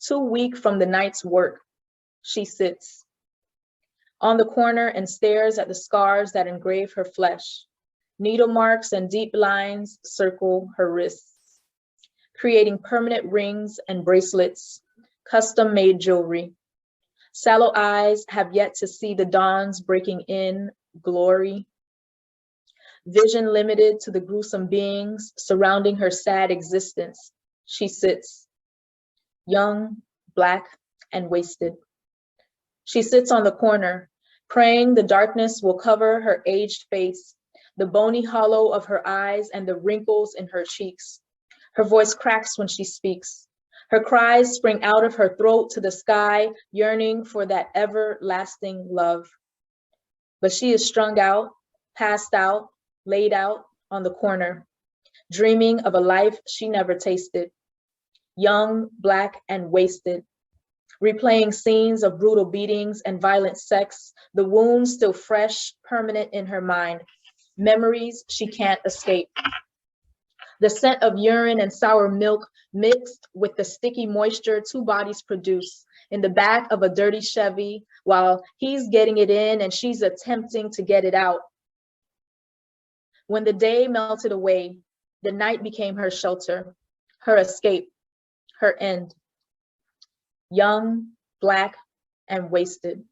Too weak from the night's work, she sits on the corner and stares at the scars that engrave her flesh. Needle marks and deep lines circle her wrists, creating permanent rings and bracelets, custom-made jewelry. Sallow eyes have yet to see the dawn's breaking in glory. Vision limited to the gruesome beings surrounding her sad existence, she sits, young, Black, and wasted. She sits on the corner, praying the darkness will cover her aged face, the bony hollow of her eyes and the wrinkles in her cheeks. Her voice cracks when she speaks. Her cries spring out of her throat to the sky, yearning for that everlasting love. But she is strung out, passed out, laid out on the corner, dreaming of a life she never tasted. Young, Black, and wasted, replaying scenes of brutal beatings and violent sex, the wounds still fresh, permanent in her mind, memories she can't escape. The scent of urine and sour milk mixed with the sticky moisture two bodies produce in the back of a dirty Chevy while he's getting it in and she's attempting to get it out. When the day melted away, the night became her shelter, her escape, her end. Young, Black, and wasted.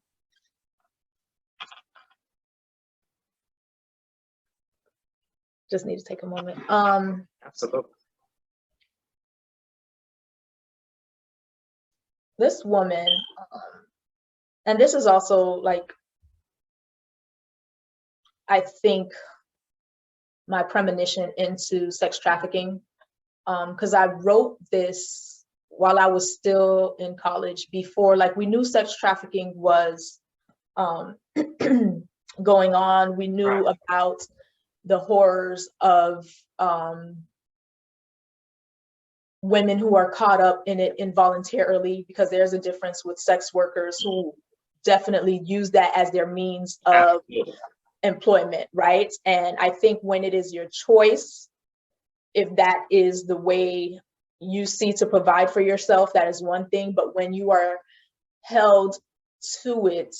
Just need to take a moment. Absolutely. This woman, and this is also like, I think, my premonition into sex trafficking, because I wrote this while I was still in college, before, like, we knew sex trafficking was going on. We knew about the horrors of women who are caught up in it involuntarily, because there's a difference with sex workers who definitely use that as their means of employment, right? And I think when it is your choice, if that is the way you see to provide for yourself, that is one thing. But when you are held to it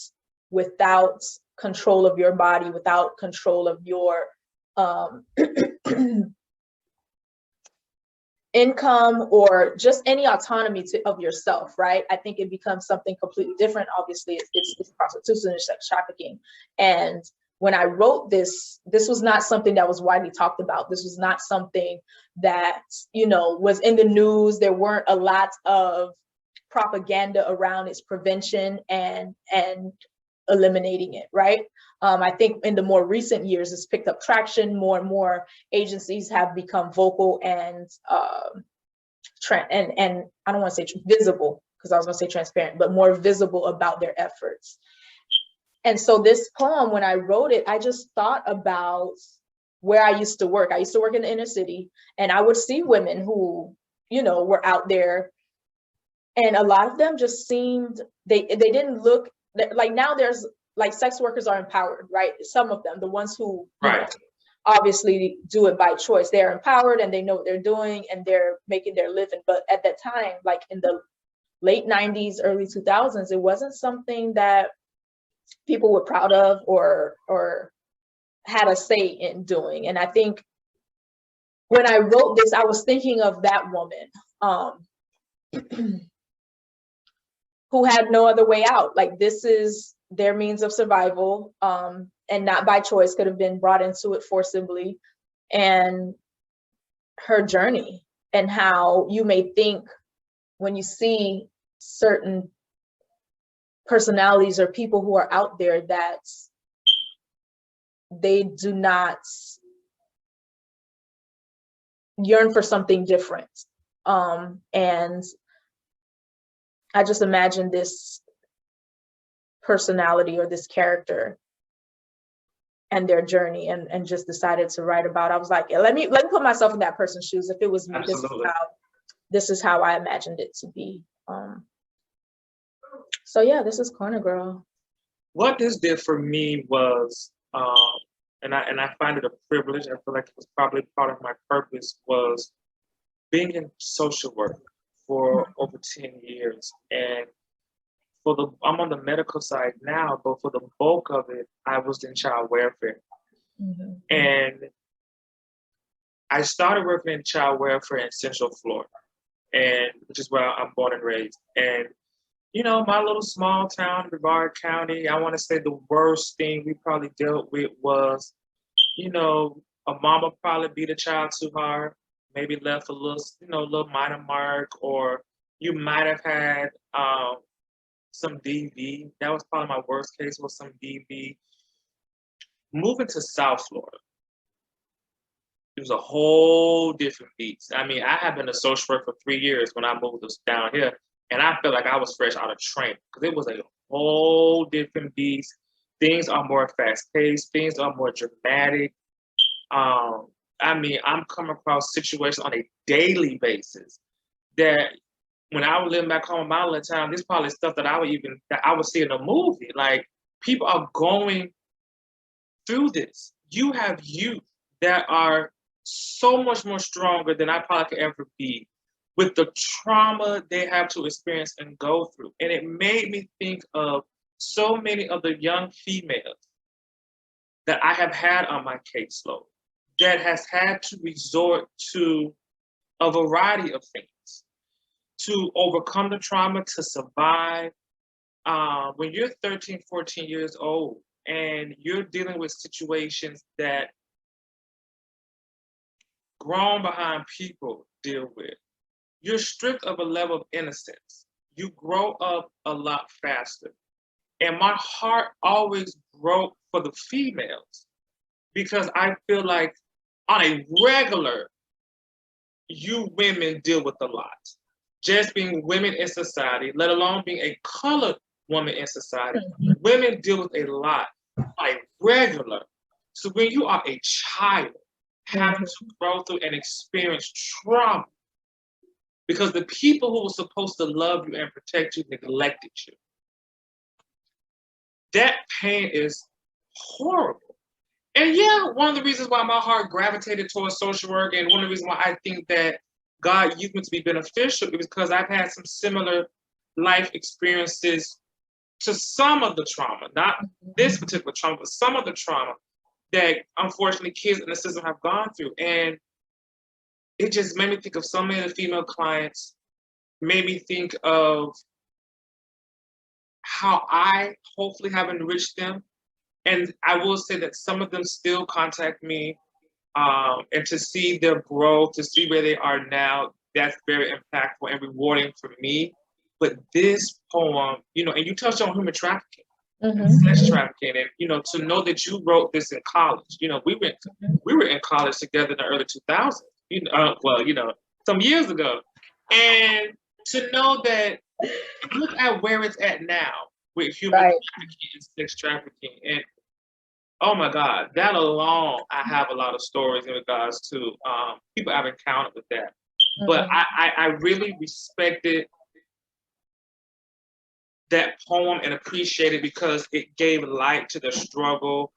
without control of your body, without control of your income, or just any autonomy of yourself, right? I think it becomes something completely different. Obviously, it's prostitution and sex trafficking. And when I wrote this was not something that was widely talked about. This was not something that, you know, was in the news. There weren't a lot of propaganda around its prevention and eliminating it, right? I think in the more recent years, it's picked up traction. More and more agencies have become vocal and I don't want to say visible, because I was going to say transparent, but more visible about their efforts. And so this poem, when I wrote it, I just thought about where I used to work. I used to work in the inner city, and I would see women who, you know, were out there, and a lot of them just seemed, they didn't look like, now there's like, sex workers are empowered, right? Some of them, the ones who, you know, obviously do it by choice, they're empowered and they know what they're doing and they're making their living. But at that time, like in the late 90s, early 2000s, it wasn't something that people were proud of or had a say in doing. And I think when I wrote this, I was thinking of that woman who had no other way out. Like, this is their means of survival, and not by choice, could have been brought into it forcibly. And her journey, and how you may think when you see certain personalities or people who are out there that they do not yearn for something different. And I just imagine this personality or this character and their journey, and just decided to write about. I was like, yeah, let me put myself in that person's shoes. If it was me, this is how I imagined it to be. So yeah, this is Corner Girl. What this did for me was, and I find it a privilege. I feel like it was probably part of my purpose, was being in social work for over 10 years. And I'm on the medical side now, but for the bulk of it, I was in child welfare. Mm-hmm. And I started working in child welfare in Central Florida, which is where I'm born and raised. And, you know, my little small town, Brevard County, I want to say the worst thing we probably dealt with was, you know, a mama probably beat a child too hard, maybe left a little, you know, little minor mark, or you might have had some DV. That was probably my worst case, was some DV. Moving to South Florida, it was a whole different beast. I mean, I have been a social worker for 3 years when I moved down here, and I felt like I was fresh out of training, because it was a whole different beast. Things are more fast-paced. Things are more dramatic. I mean, I'm coming across situations on a daily basis that, when I was living back home in my little town, this is probably stuff that I would see in a movie. Like, people are going through this. You have youth that are so much more stronger than I probably could ever be, with the trauma they have to experience and go through. And it made me think of so many of the young females that I have had on my caseload that has had to resort to a variety of things to overcome the trauma, to survive. When you're 13, 14 years old and you're dealing with situations that grown behind people deal with, you're stripped of a level of innocence. You grow up a lot faster. And my heart always broke for the females, because I feel like on a regular, you women deal with a lot. just being women in society, let alone being a colored woman in society, women deal with a lot, like regular. So when you are a child, having to grow through and experience trauma, because the people who were supposed to love you and protect you neglected you. That pain is horrible. And yeah, one of the reasons why my heart gravitated towards social work, and one of the reasons why I think that God used me to be beneficial, is because I've had some similar life experiences to some of the trauma, not this particular trauma, but some of the trauma that unfortunately kids in the system have gone through. And it just made me think of so many of the female clients, made me think of how I hopefully have enriched them. And I will say that some of them still contact me, and to see their growth, to see where they are now, that's very impactful and rewarding for me. But this poem, you know, and you touched on human trafficking, sex trafficking, and you know, to know that you wrote this in college. You know, we were in college together in the early 2000s. You know, well, you know, some years ago, and to know that, look at where it's at now with human trafficking and sex trafficking, and oh my God, that alone, I have a lot of stories in regards to people I've encountered with that. But I really respected that poem and appreciate it because it gave light to their struggle.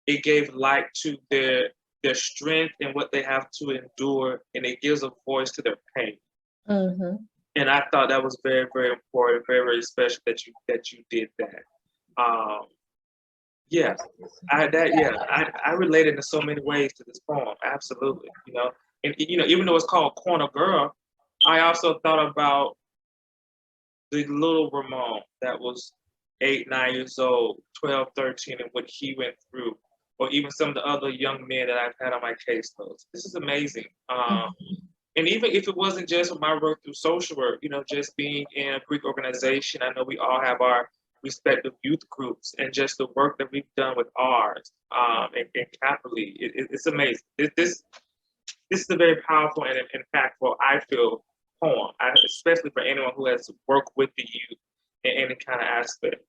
It gave light to their strength and what they have to endure, and it gives a voice to their pain. And I thought that was very, very important, very, very special that you did that. Yeah, I related in so many ways to this poem. Absolutely, you know, and you know, even though it's called Corner Girl, I also thought about the little Ramon that was 8, 9 years old, 12, 13, and what he went through, or even some of the other young men that I've had on my caseloads. This is amazing. And even if it wasn't just with my work through social work, you know, just being in a Greek organization, I know we all have our respective youth groups, and just the work that we've done with ours, and capitally, it's amazing. This is a very powerful and impactful, I feel, poem, especially for anyone who has worked with the youth in any kind of aspect.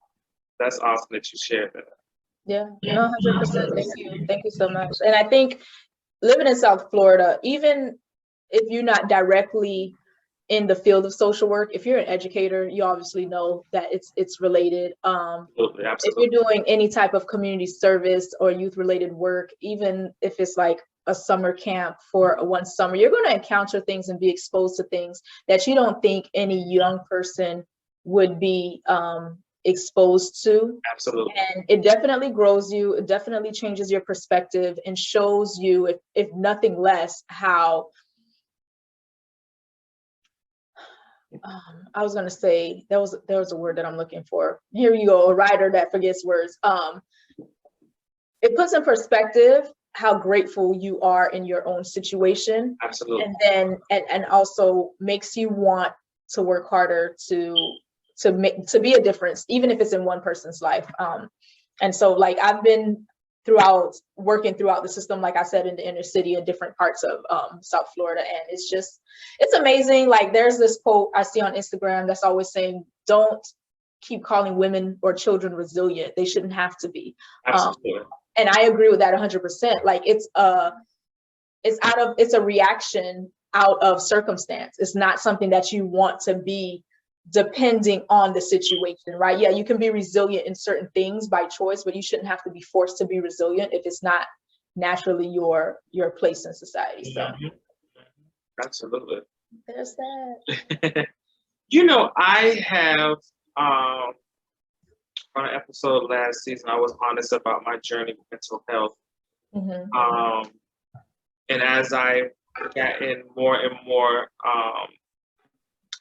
That's awesome that you shared that. Yeah, no, 100%. Thank you so much. And I think living in South Florida, even if you're not directly in the field of social work, if you're an educator, you obviously know that it's related. Absolutely. If you're doing any type of community service or youth related work, even if it's like a summer camp for one summer, you're going to encounter things and be exposed to things that you don't think any young person would be exposed to. Absolutely. And it definitely grows you. It definitely changes your perspective and shows you, if nothing less, how I was going to say, there was a word that I'm looking for. Here you go, a writer that forgets words. It puts in perspective how grateful you are in your own situation. Absolutely. And then and also makes you want to work harder to be a difference, even if it's in one person's life. And so like I've been working throughout the system, like I said, in the inner city in different parts of South Florida. And it's amazing. Like there's this quote I see on Instagram that's always saying, don't keep calling women or children resilient. They shouldn't have to be. And I agree with that 100%. Like it's a reaction out of circumstance. It's not something that you want to be depending on the situation, right? Yeah, you can be resilient in certain things by choice, but you shouldn't have to be forced to be resilient if it's not naturally your place in society. So absolutely. There's that. You know, I have on an episode last season, I was honest about my journey with mental health. And as I gotten more and more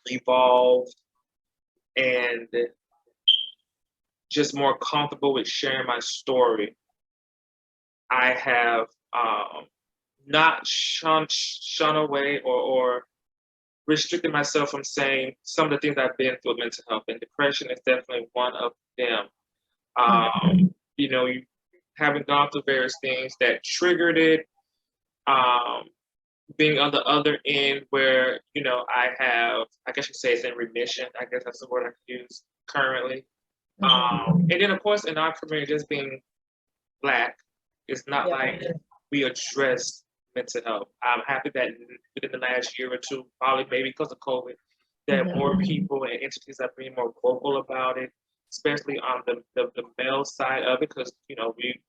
evolved and just more comfortable with sharing my story, I have not shun away or restricted myself from saying some of the things I've been through with mental health, and depression is definitely one of them. You know, having gone through various things that triggered it, being on the other end where, you know, I have, I guess you say it's in remission. I guess that's the word I can use currently. And then of course in our community, just being Black, it's not like we address mental health. I'm happy that within the last year or two, probably maybe because of COVID, that more people and entities are being more vocal about it, especially on the male side of it, because, you know, we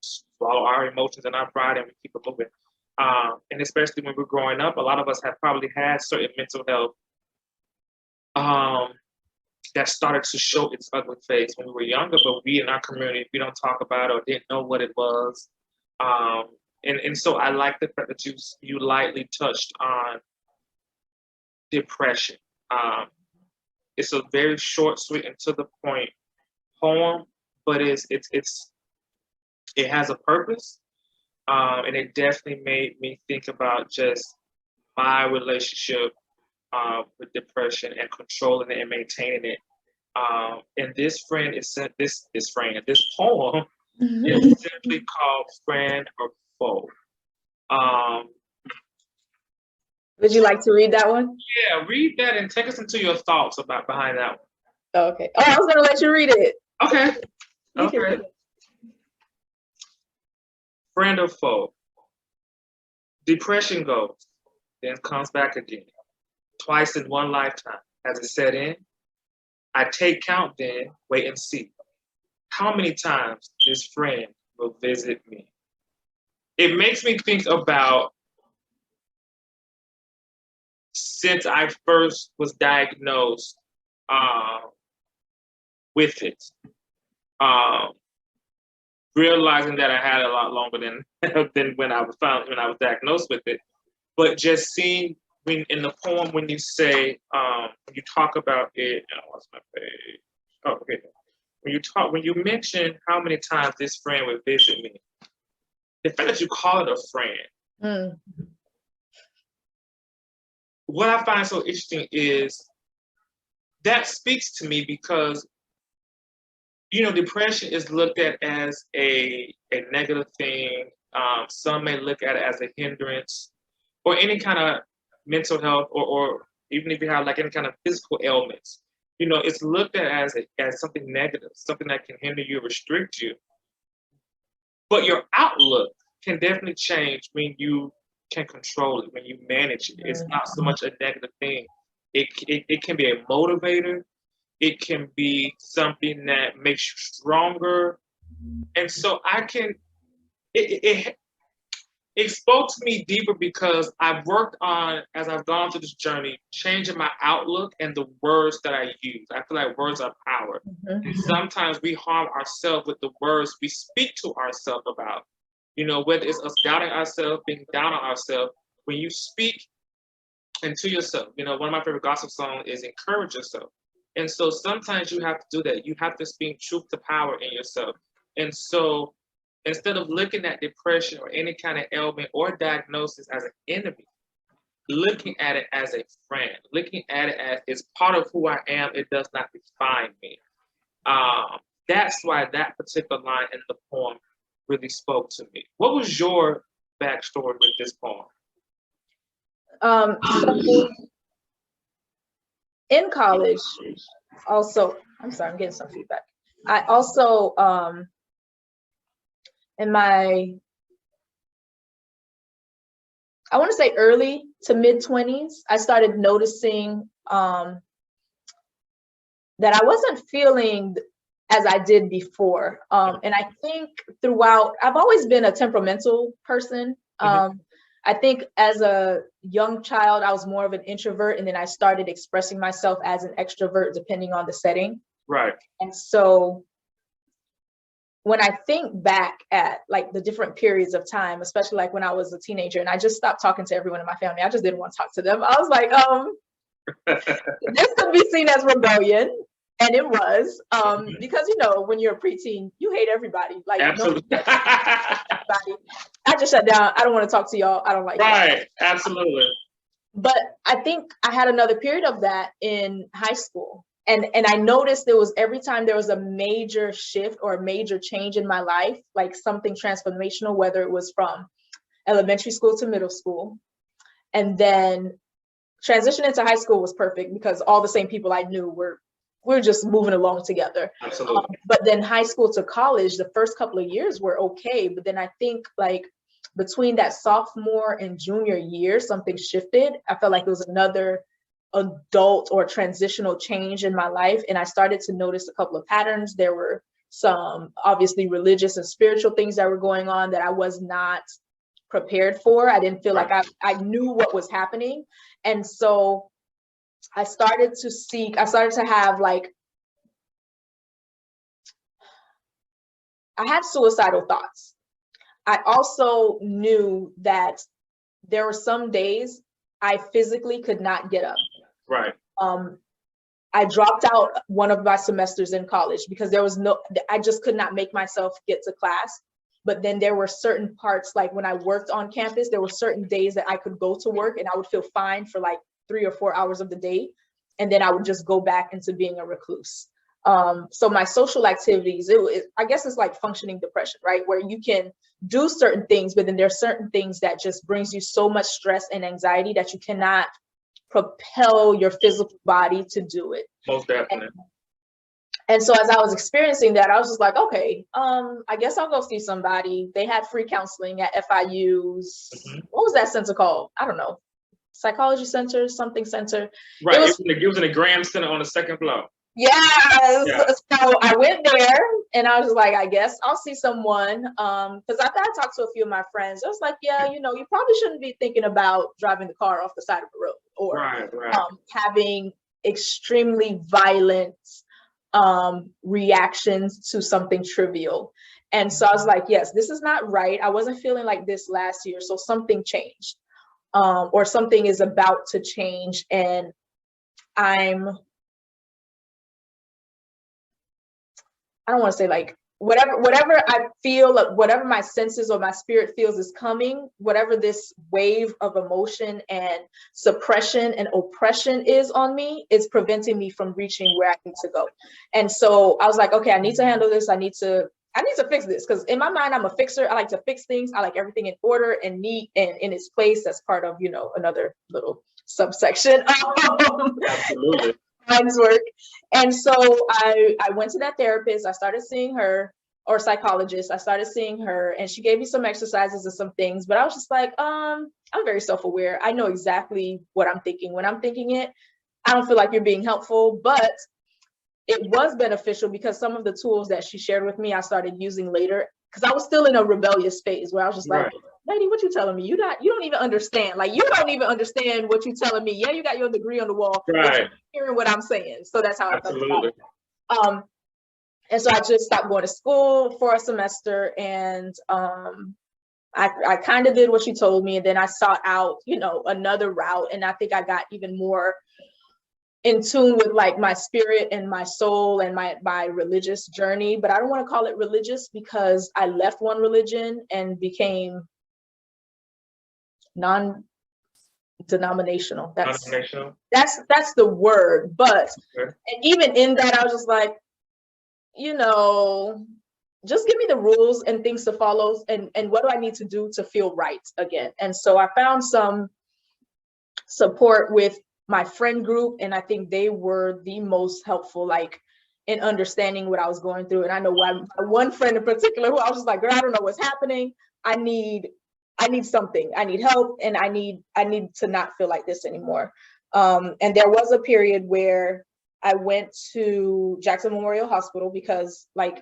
swallow our emotions and our pride and we keep it moving. And especially when we're growing up, a lot of us have probably had certain mental health that started to show its ugly face when we were younger, but we in our community, we don't talk about it or didn't know what it was. And so I like the fact that you lightly touched on depression. It's a very short, sweet, and to the point poem, but it has a purpose. And it definitely made me think about just my relationship with depression and controlling it and maintaining it. And this friend is this poem is simply called Friend or Foe. Would you like to read that one? Yeah, read that and take us into your thoughts about behind that one. Oh, okay. Oh, I was gonna let you read it. Okay. You can read Okay. it. Friend or foe. Depression goes, then comes back again. Twice in one lifetime. Has it set in? I take count then, wait and see. How many times this friend will visit me? It makes me think about since I first was diagnosed with it, realizing that I had it a lot longer than when I was diagnosed with it. But just seeing in the poem when you say when you talk about it, oh, what's my page? Oh, okay. When you mention how many times this friend would visit me, the fact that you call it a friend, what I find so interesting is that speaks to me because, you know, depression is looked at as a negative thing. Some may look at it as a hindrance or any kind of mental health or even if you have like any kind of physical ailments. You know, it's looked at as something negative, something that can hinder you, restrict you. But your outlook can definitely change when you can control it, when you manage it. It's not so much a negative thing. It can be a motivator. It can be something that makes you stronger. And so it spoke to me deeper because I've worked on, as I've gone through this journey, changing my outlook and the words that I use. I feel like words are power. And sometimes we harm ourselves with the words we speak to ourselves about. You know, whether it's us doubting ourselves, being down on ourselves, when you speak into yourself, you know, one of my favorite gospel songs is Encourage Yourself. And so sometimes you have to do that. You have to speak truth to power in yourself. And so instead of looking at depression or any kind of ailment or diagnosis as an enemy, looking at it as a friend, looking at it as it's part of who I am, it does not define me. That's why that particular line in the poem really spoke to me. What was your backstory with this poem? So in college, also, I'm sorry, I'm getting some feedback. I also, in my, I want to say early to mid 20s, I started noticing that I wasn't feeling as I did before. And I think throughout, I've always been a temperamental person. I think as a young child, I was more of an introvert, and then I started expressing myself as an extrovert depending on the setting. Right. And so when I think back at like the different periods of time, especially like when I was a teenager and I just stopped talking to everyone in my family, I just didn't want to talk to them. I was like, this could be seen as rebellion. And it was, because, you know, when you're a preteen, you hate everybody. Like, absolutely. Everybody. I just shut down. I don't want to talk to y'all. I don't like right. Absolutely. But I think I had another period of that in high school. And I noticed there was every time there was a major shift or a major change in my life, like something transformational, whether it was from elementary school to middle school, And then transition into high school was perfect because all the same people I knew we're just moving along together. Absolutely. But then high school to college, the first couple of years were okay. But then I think like between that sophomore and junior year, something shifted. I felt like it was another adult or transitional change in my life. And I started to notice a couple of patterns. There were some obviously religious and spiritual things that were going on that I was not prepared for. I didn't feel like I knew what was happening. And so I started to have like, I had suicidal thoughts. I also knew that there were some days I physically could not get up. Right. I dropped out one of my semesters in college because I just could not make myself get to class. But then there were certain parts, like when I worked on campus, there were certain days that I could go to work and I would feel fine for like 3 or 4 hours of the day. And then I would just go back into being a recluse. So my social activities, I guess it's like functioning depression, right? Where you can do certain things, but then there are certain things that just brings you so much stress and anxiety that you cannot propel your physical body to do it. Most definitely. And so as I was experiencing that, I was just like, okay, I guess I'll go see somebody. They had free counseling at FIU's. What was that center called? I don't know. Psychology center, something center. Right. It was in the Graham Center on the second floor. Yes. Yeah. So I went there and I was like, I guess I'll see someone. Because I talked to a few of my friends. I was like, yeah, you probably shouldn't be thinking about driving the car off the side of the road or having extremely violent reactions to something trivial. And so I was like, yes, this is not right. I wasn't feeling like this last year. So something changed, or something is about to change. And I don't want to say like whatever I feel, whatever my senses or my spirit feels is coming, whatever this wave of emotion and suppression and oppression is on me, is preventing me from reaching where I need to go. And so I was like, okay, I need to handle this. I need to fix this, because in my mind, I'm a fixer. I like to fix things. I like everything in order and neat and in its place. That's part of, another little subsection. Absolutely. Mind's work. And so I went to that therapist. I started seeing her, or psychologist. I started seeing her and she gave me some exercises and some things, but I was just like, I'm very self-aware. I know exactly what I'm thinking when I'm thinking it. I don't feel like you're being helpful, but it was beneficial because some of the tools that she shared with me, I started using later, because I was still in a rebellious phase where I was just like, lady, what you telling me? You don't even understand. Like, you don't even understand what you telling me. Yeah, you got your degree on the wall. But you're hearing what I'm saying. So that's how I felt about it. And so I just stopped going to school for a semester, and I kind of did what she told me, and then I sought out, another route. And I think I got even more in tune with like my spirit and my soul and my religious journey. But I don't want to call it religious because I left one religion and became non-denominational. That's the word. But and even in that, I was just like, just give me the rules and things to follow, and what do I need to do to feel right again. And so I found some support with my friend group, and I think they were the most helpful, like in understanding what I was going through. And I know one friend in particular who I was just like, girl, I don't know what's happening. I need something. I need help, and I need to not feel like this anymore. And there was a period where I went to Jackson Memorial Hospital because like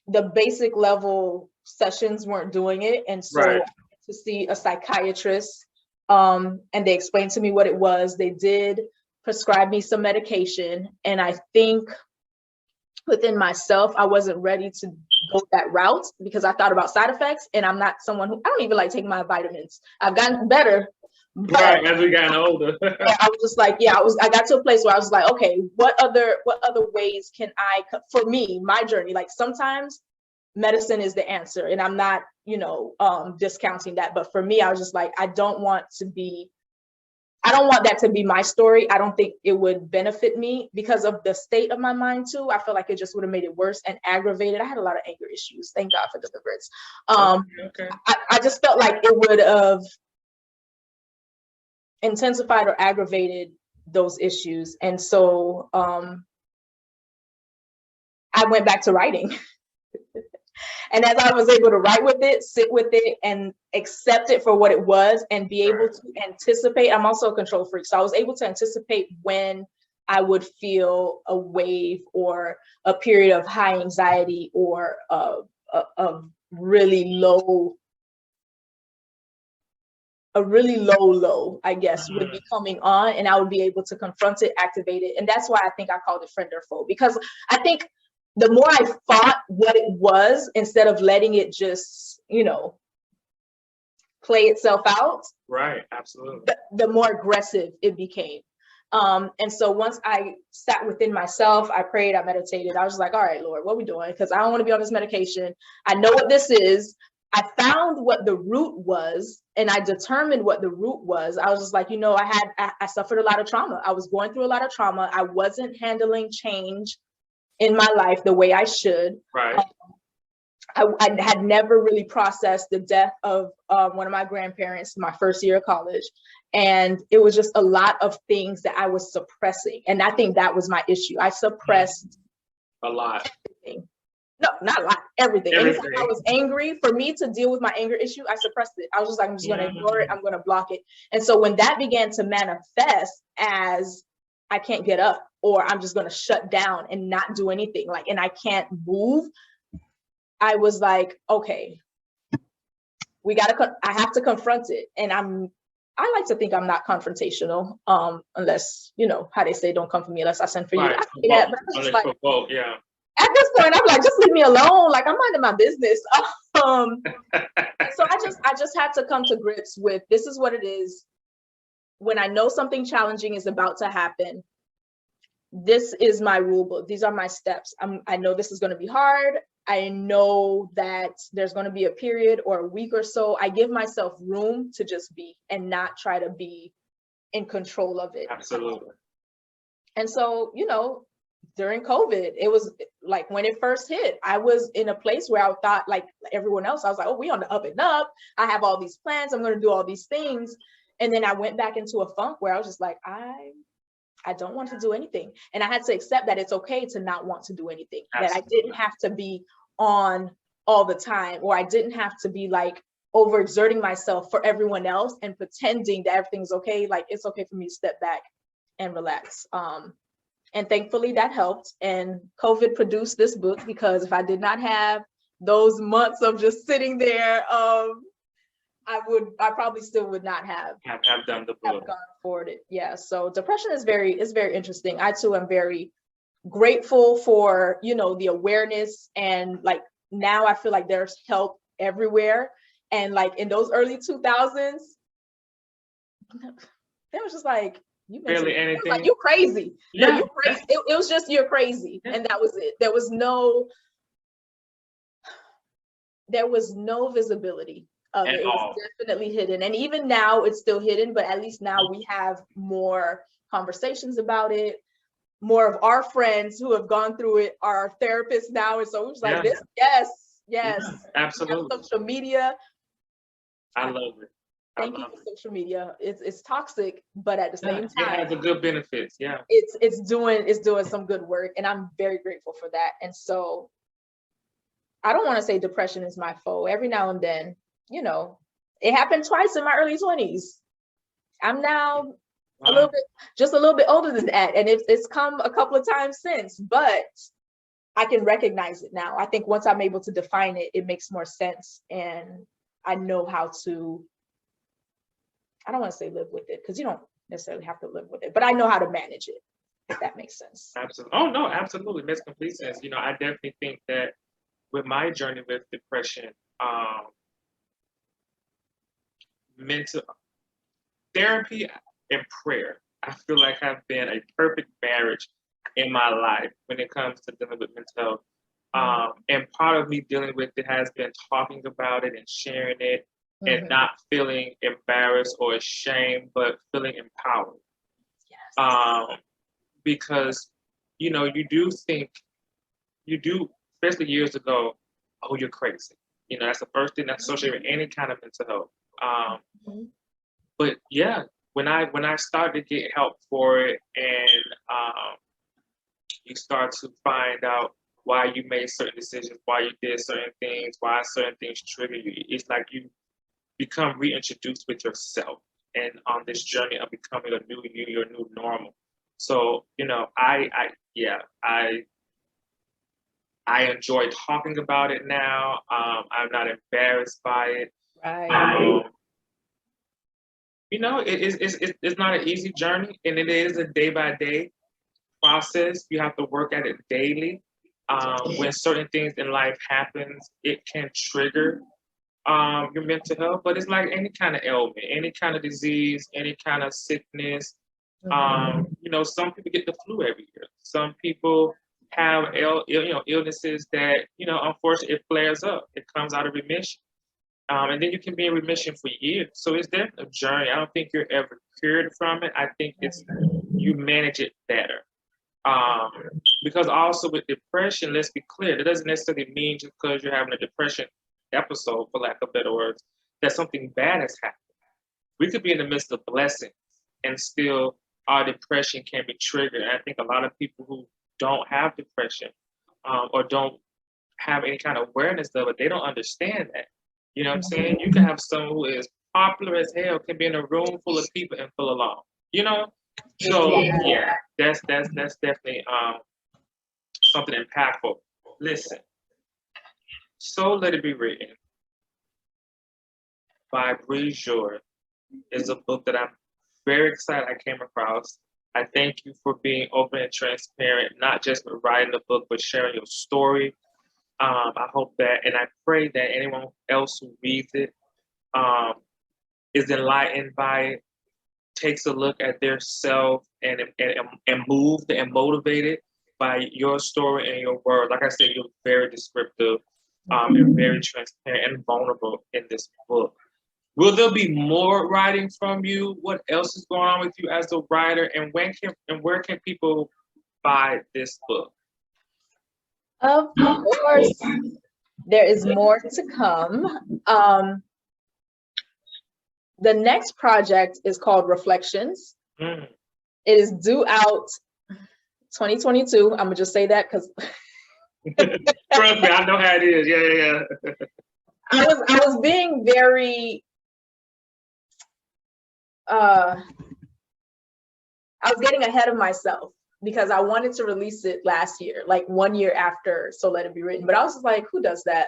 the basic level sessions weren't doing it. And so I went to see a psychiatrist, and they explained to me what it was. They did prescribe me some medication. And I think within myself, I wasn't ready to go that route because I thought about side effects, and I'm not someone I don't even like taking my vitamins. I've gotten better. But as we gotten older. I was just like, I got to a place where I was like, okay, what other ways can for me, my journey, like sometimes medicine is the answer, and I'm not, discounting that. But for me, I was just like, I don't want that to be my story. I don't think it would benefit me because of the state of my mind too. I feel like it just would have made it worse and aggravated. I had a lot of anger issues. Thank God for deliverance. I just felt like it would have intensified or aggravated those issues. And so I went back to writing. And as I was able to write with it, sit with it, and accept it for what it was, and be able to anticipate, I'm also a control freak. So I was able to anticipate when I would feel a wave or a period of high anxiety or a really low, I guess, would be coming on, and I would be able to confront it, activate it. And that's why I think I called it friend or foe, because I think the more I fought what it was, instead of letting it just, play itself out. Right, absolutely. The more aggressive it became. And so once I sat within myself, I prayed, I meditated, I was like, all right, Lord, what are we doing? Because I don't want to be on this medication. I know what this is. I found what the root was, and I determined what the root was. I was just like, I suffered a lot of trauma. I was going through a lot of trauma. I wasn't handling change in my life the way I should. Right. I had never really processed the death of one of my grandparents in my first year of college. And it was just a lot of things that I was suppressing. And I think that was my issue. I suppressed a lot. Everything. No, not a lot, everything. Anytime I was angry, for me to deal with my anger issue, I suppressed it. I was just like, I'm just going to ignore it. I'm going to block it. And so when that began to manifest as I can't get up, or I'm just going to shut down and not do anything, and I can't move, I was like, okay, I have to confront it. And I like to think I'm not confrontational, unless, how they say, don't come for me unless I send for you. Right. Yeah. At this point, I'm like, just leave me alone. Like, I'm minding my business. So I just had to come to grips with, this is what it is. When I know something challenging is about to happen, this is my rule book. These are my steps. I know this is going to be hard. I know that there's going to be a period or a week or so. I give myself room to just be and not try to be in control of it. Absolutely. And so, during COVID, it was like when it first hit, I was in a place where I thought, like everyone else, I was like, oh, we on the up and up. I have all these plans. I'm going to do all these things. And then I went back into a funk where I was just like, I don't want to do anything. And I had to accept that it's okay to not want to do anything. Absolutely. That I didn't have to be on all the time, or I didn't have to be like overexerting myself for everyone else and pretending that everything's okay. Like, it's okay for me to step back and relax. And thankfully that helped. And COVID produced this book, because if I did not have those months of just sitting there, I probably still would not have done the book. Gone forward it. Yeah. So depression is very interesting. I too am very grateful for, the awareness, and like now I feel like there's help everywhere. And like in those early 2000s, they was just like, you barely anything. Like, you crazy. Yeah. No, you crazy. It was just, you're crazy. Yeah. And that was it. There was no visibility of it. It was definitely hidden. And even now it's still hidden, but at least now we have more conversations about it. More of our friends who have gone through it are therapists now. And so it was like this. Yes. Yeah, absolutely. Social media. I love it. Thank you for social media. It's toxic, but at the same time, it has a good benefits. Yeah. It's doing some good work, and I'm very grateful for that. And so I don't want to say depression is my foe. Every now and then, it happened twice in my early 20s. I'm now a little bit older than that. And it's come a couple of times since, but I can recognize it now. I think once I'm able to define it, it makes more sense. And I know how to, I don't want to say live with it, because you don't necessarily have to live with it, but I know how to manage it, if that makes sense. Absolutely. Oh, no, absolutely. It makes complete sense. I definitely think that with my journey with depression, mental therapy and prayer, I feel like have been a perfect marriage in my life when it comes to dealing with mental health. And part of me dealing with it has been talking about it and sharing it, and not feeling embarrassed or ashamed, but feeling empowered. Yes. Because, you do think, especially years ago, oh, you're crazy. That's the first thing that's associated with any kind of mental health. But yeah, when I started to get help for it, and you start to find out why you made certain decisions, why you did certain things, why certain things trigger you. It's like you become reintroduced with yourself and on this journey of becoming a new you, your new normal. So, I enjoy talking about it now. I'm not embarrassed by it. Right. It's not an easy journey, and it is a day by day process. You have to work at it daily. When certain things in life happens, it can trigger your mental health, but it's like any kind of ailment, any kind of disease, any kind of sickness. Some people get the flu every year. Some people have illnesses that, unfortunately it flares up. It comes out of remission. And then you can be in remission for years. So it's definitely a journey. I don't think you're ever cured from it. I think it's you manage it better. Because also with depression, let's be clear, that doesn't necessarily mean just because you're having a depression episode, for lack of better words, that something bad has happened. We could be in the midst of blessings and still our depression can be triggered. And I think a lot of people who don't have depression or don't have any kind of awareness of it, they don't understand that. You know what I'm saying? You can have someone who is popular as hell, can be in a room full of people and feel alone. So yeah, that's definitely something impactful. Listen, So Let It Be Written by Bree Joy is a book that I'm very excited I came across. I thank you for being open and transparent, not just with writing the book, but sharing your story. I hope that, and I pray that anyone else who reads it is enlightened by it, takes a look at their self and moved and motivated by your story and your word. Like I said, you're very descriptive and very transparent and vulnerable in this book. Will there be more writing from you? What else is going on with you as a writer? And where can people buy this book? Of course, there is more to come. The next project is called Reflections. It is due out 2022. I'm gonna just say that because trust me, I know how it is. Yeah. I was being very I was getting ahead of myself because I wanted to release it last year, like 1 year after So Let It Be Written. But I was just like, who does that?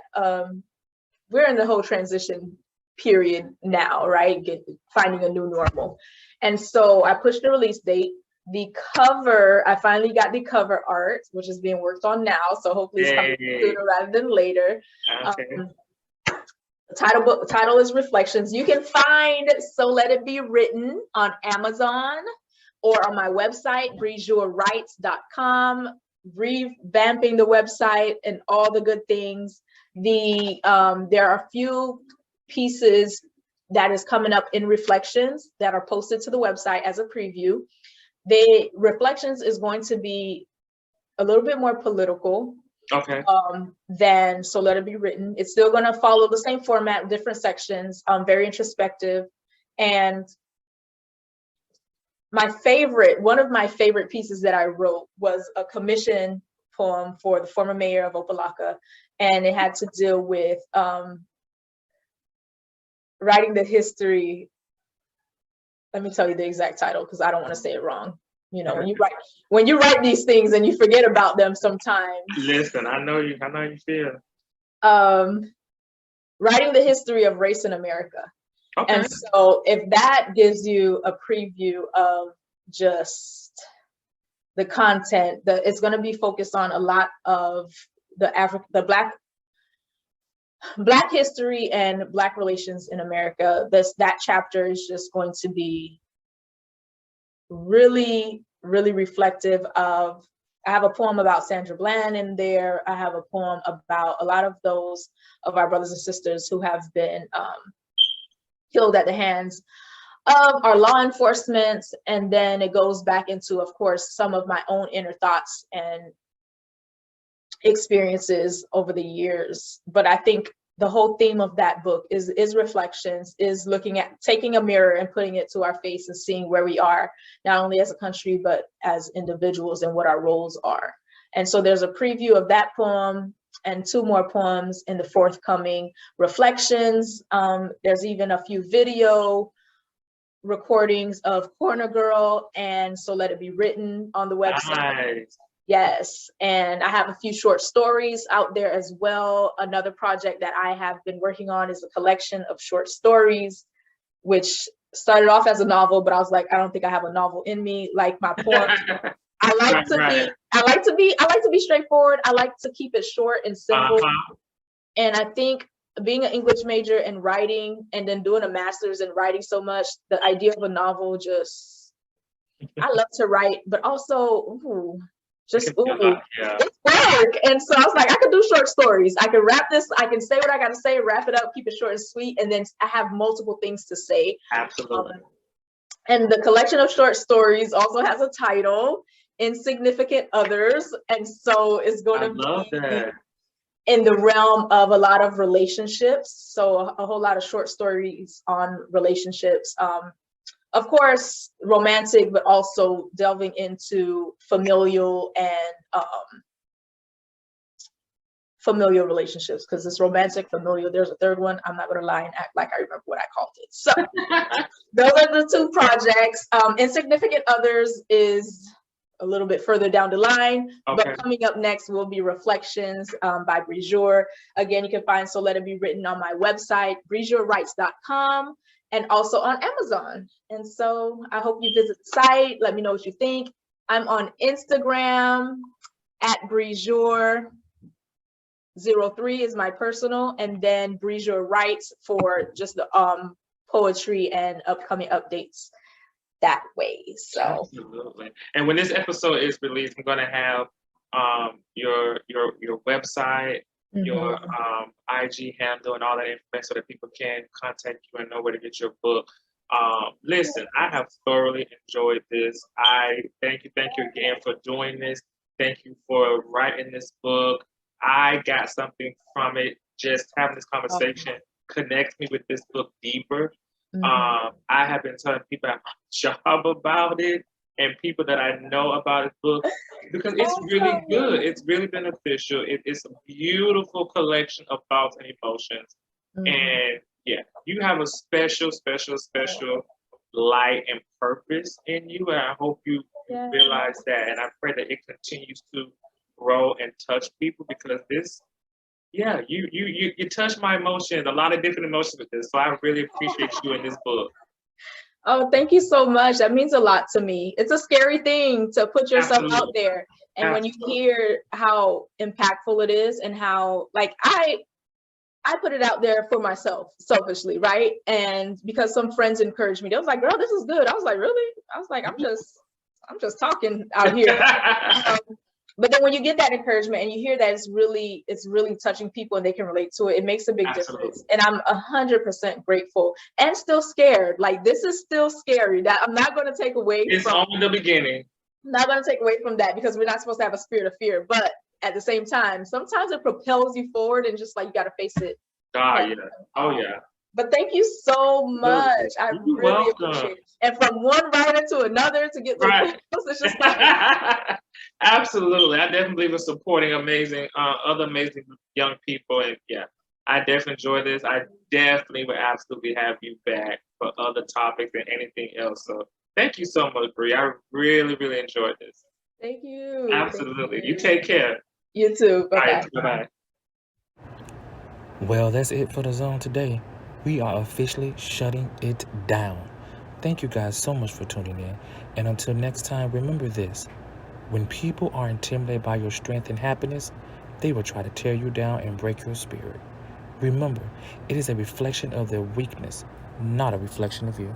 We're in the whole transition period now, right? Finding a new normal. And so I pushed the release date. The cover, I finally got the cover art, which is being worked on now. So hopefully it's coming sooner rather than later. Okay. The title is Reflections. You can find So Let It Be Written on Amazon or on my website, breejourwrites.com, revamping the website and all the good things. There are a few pieces that is coming up in Reflections that are posted to the website as a preview. The Reflections is going to be a little bit more political. Okay. Than So Let It Be Written. It's still going to follow the same format, different sections, very introspective. And one of my favorite pieces that I wrote was a commission poem for the former mayor of Opa-locka. And it had to deal with writing the history. Let me tell you the exact title because I don't want to say it wrong. When you write these things and you forget about them sometimes. Listen, I know you feel. Writing the history of race in America. Okay. And so if that gives you a preview of just the content, it's going to be focused on a lot of the Black history and Black relations in America. That chapter is just going to be really, really reflective of. I have a poem about Sandra Bland in there. I have a poem about a lot of those of our brothers and sisters who have been killed at the hands of our law enforcement. And then it goes back into, of course, some of my own inner thoughts and experiences over the years. But I think the whole theme of that book is reflections, is looking at taking a mirror and putting it to our face and seeing where we are, not only as a country, but as individuals and what our roles are. And so there's a preview of that poem and 2 more poems in the forthcoming reflections. There's even a few video recordings of Corner Girl and So Let It Be Written on the website. Nice. Yes, and I have a few short stories out there as well. Another project that I have been working on is a collection of short stories, which started off as a novel, but I was like, I don't think I have a novel in me, like my poems. I like to be straightforward. I like to keep it short and simple. And I think being an English major and writing, and then doing a master's in writing so much, the idea of a novel just, I love to write, but also, it's work. And so I was like, I could do short stories. I can wrap this, I can say what I got to say, wrap it up, keep it short and sweet, and then I have multiple things to say. Absolutely. And the collection of short stories also has a title, Insignificant Others. And so it's going to be in the realm of a lot of relationships. So a whole lot of short stories on relationships. Of course, romantic, but also delving into familial and familial relationships, because it's romantic, familial. There's a third one. I'm not going to lie and act like I remember what I called it. So those are the 2 projects. Insignificant Others is a little bit further down the line, but coming up next will be Reflections by Bre Jour. Again, you can find So Let It Be Written on my website, brejourwrites.com, and also on Amazon. And so I hope you visit the site. Let me know what you think. I'm on Instagram at Bre Jour. 03 is my personal, and then Bre Jour Writes for just the poetry and upcoming updates that way. So absolutely. And when this episode is released, I'm going to have your website, your IG handle, and all that information so that people can contact you and know where to get your book. Listen, I have thoroughly enjoyed this. I thank you again for doing this. Thank you for writing this book. I got something from it. Just having this conversation connects me with this book deeper. I have been telling people at my job about it and people that I know about this book, because it's really good. It's really beneficial. It's a beautiful collection of thoughts and emotions. And yeah, you have a special light and purpose in you. And I hope you realize that. And I pray that it continues to grow and touch people, because this, you touch my emotions, a lot of different emotions with this. So I really appreciate you in this book. Oh, thank you so much. That means a lot to me. It's a scary thing to put yourself out there. And when you hear how impactful it is, and how, like, I put it out there for myself, selfishly, right? And because some friends encouraged me, they was like, girl, this is good. I was like, really? I was like, I'm just talking out here. But then when you get that encouragement and you hear that it's really touching people and they can relate to it, it makes a big difference. And I'm 100% grateful and still scared. Like, this is still scary. That I'm not going to take away from. It's only the beginning. I'm not going to take away from that, because we're not supposed to have a spirit of fear. But at the same time, sometimes it propels you forward, and just like, you got to face it. Oh yeah. But thank you so much. I really appreciate it. And from one writer to another to get the books, it's just like. Absolutely. I definitely believe in supporting other amazing young people. And yeah, I definitely enjoy this. I definitely will absolutely have you back for other topics and anything else. So thank you so much, Bree. I really, really enjoyed this. Thank you. Absolutely. Thank you. You take care. You too. Bye-bye. Bye-bye. Well, that's it for the zone today. We are officially shutting it down. Thank you guys so much for tuning in. And until next time, remember this. When people are intimidated by your strength and happiness, they will try to tear you down and break your spirit. Remember, it is a reflection of their weakness, not a reflection of you.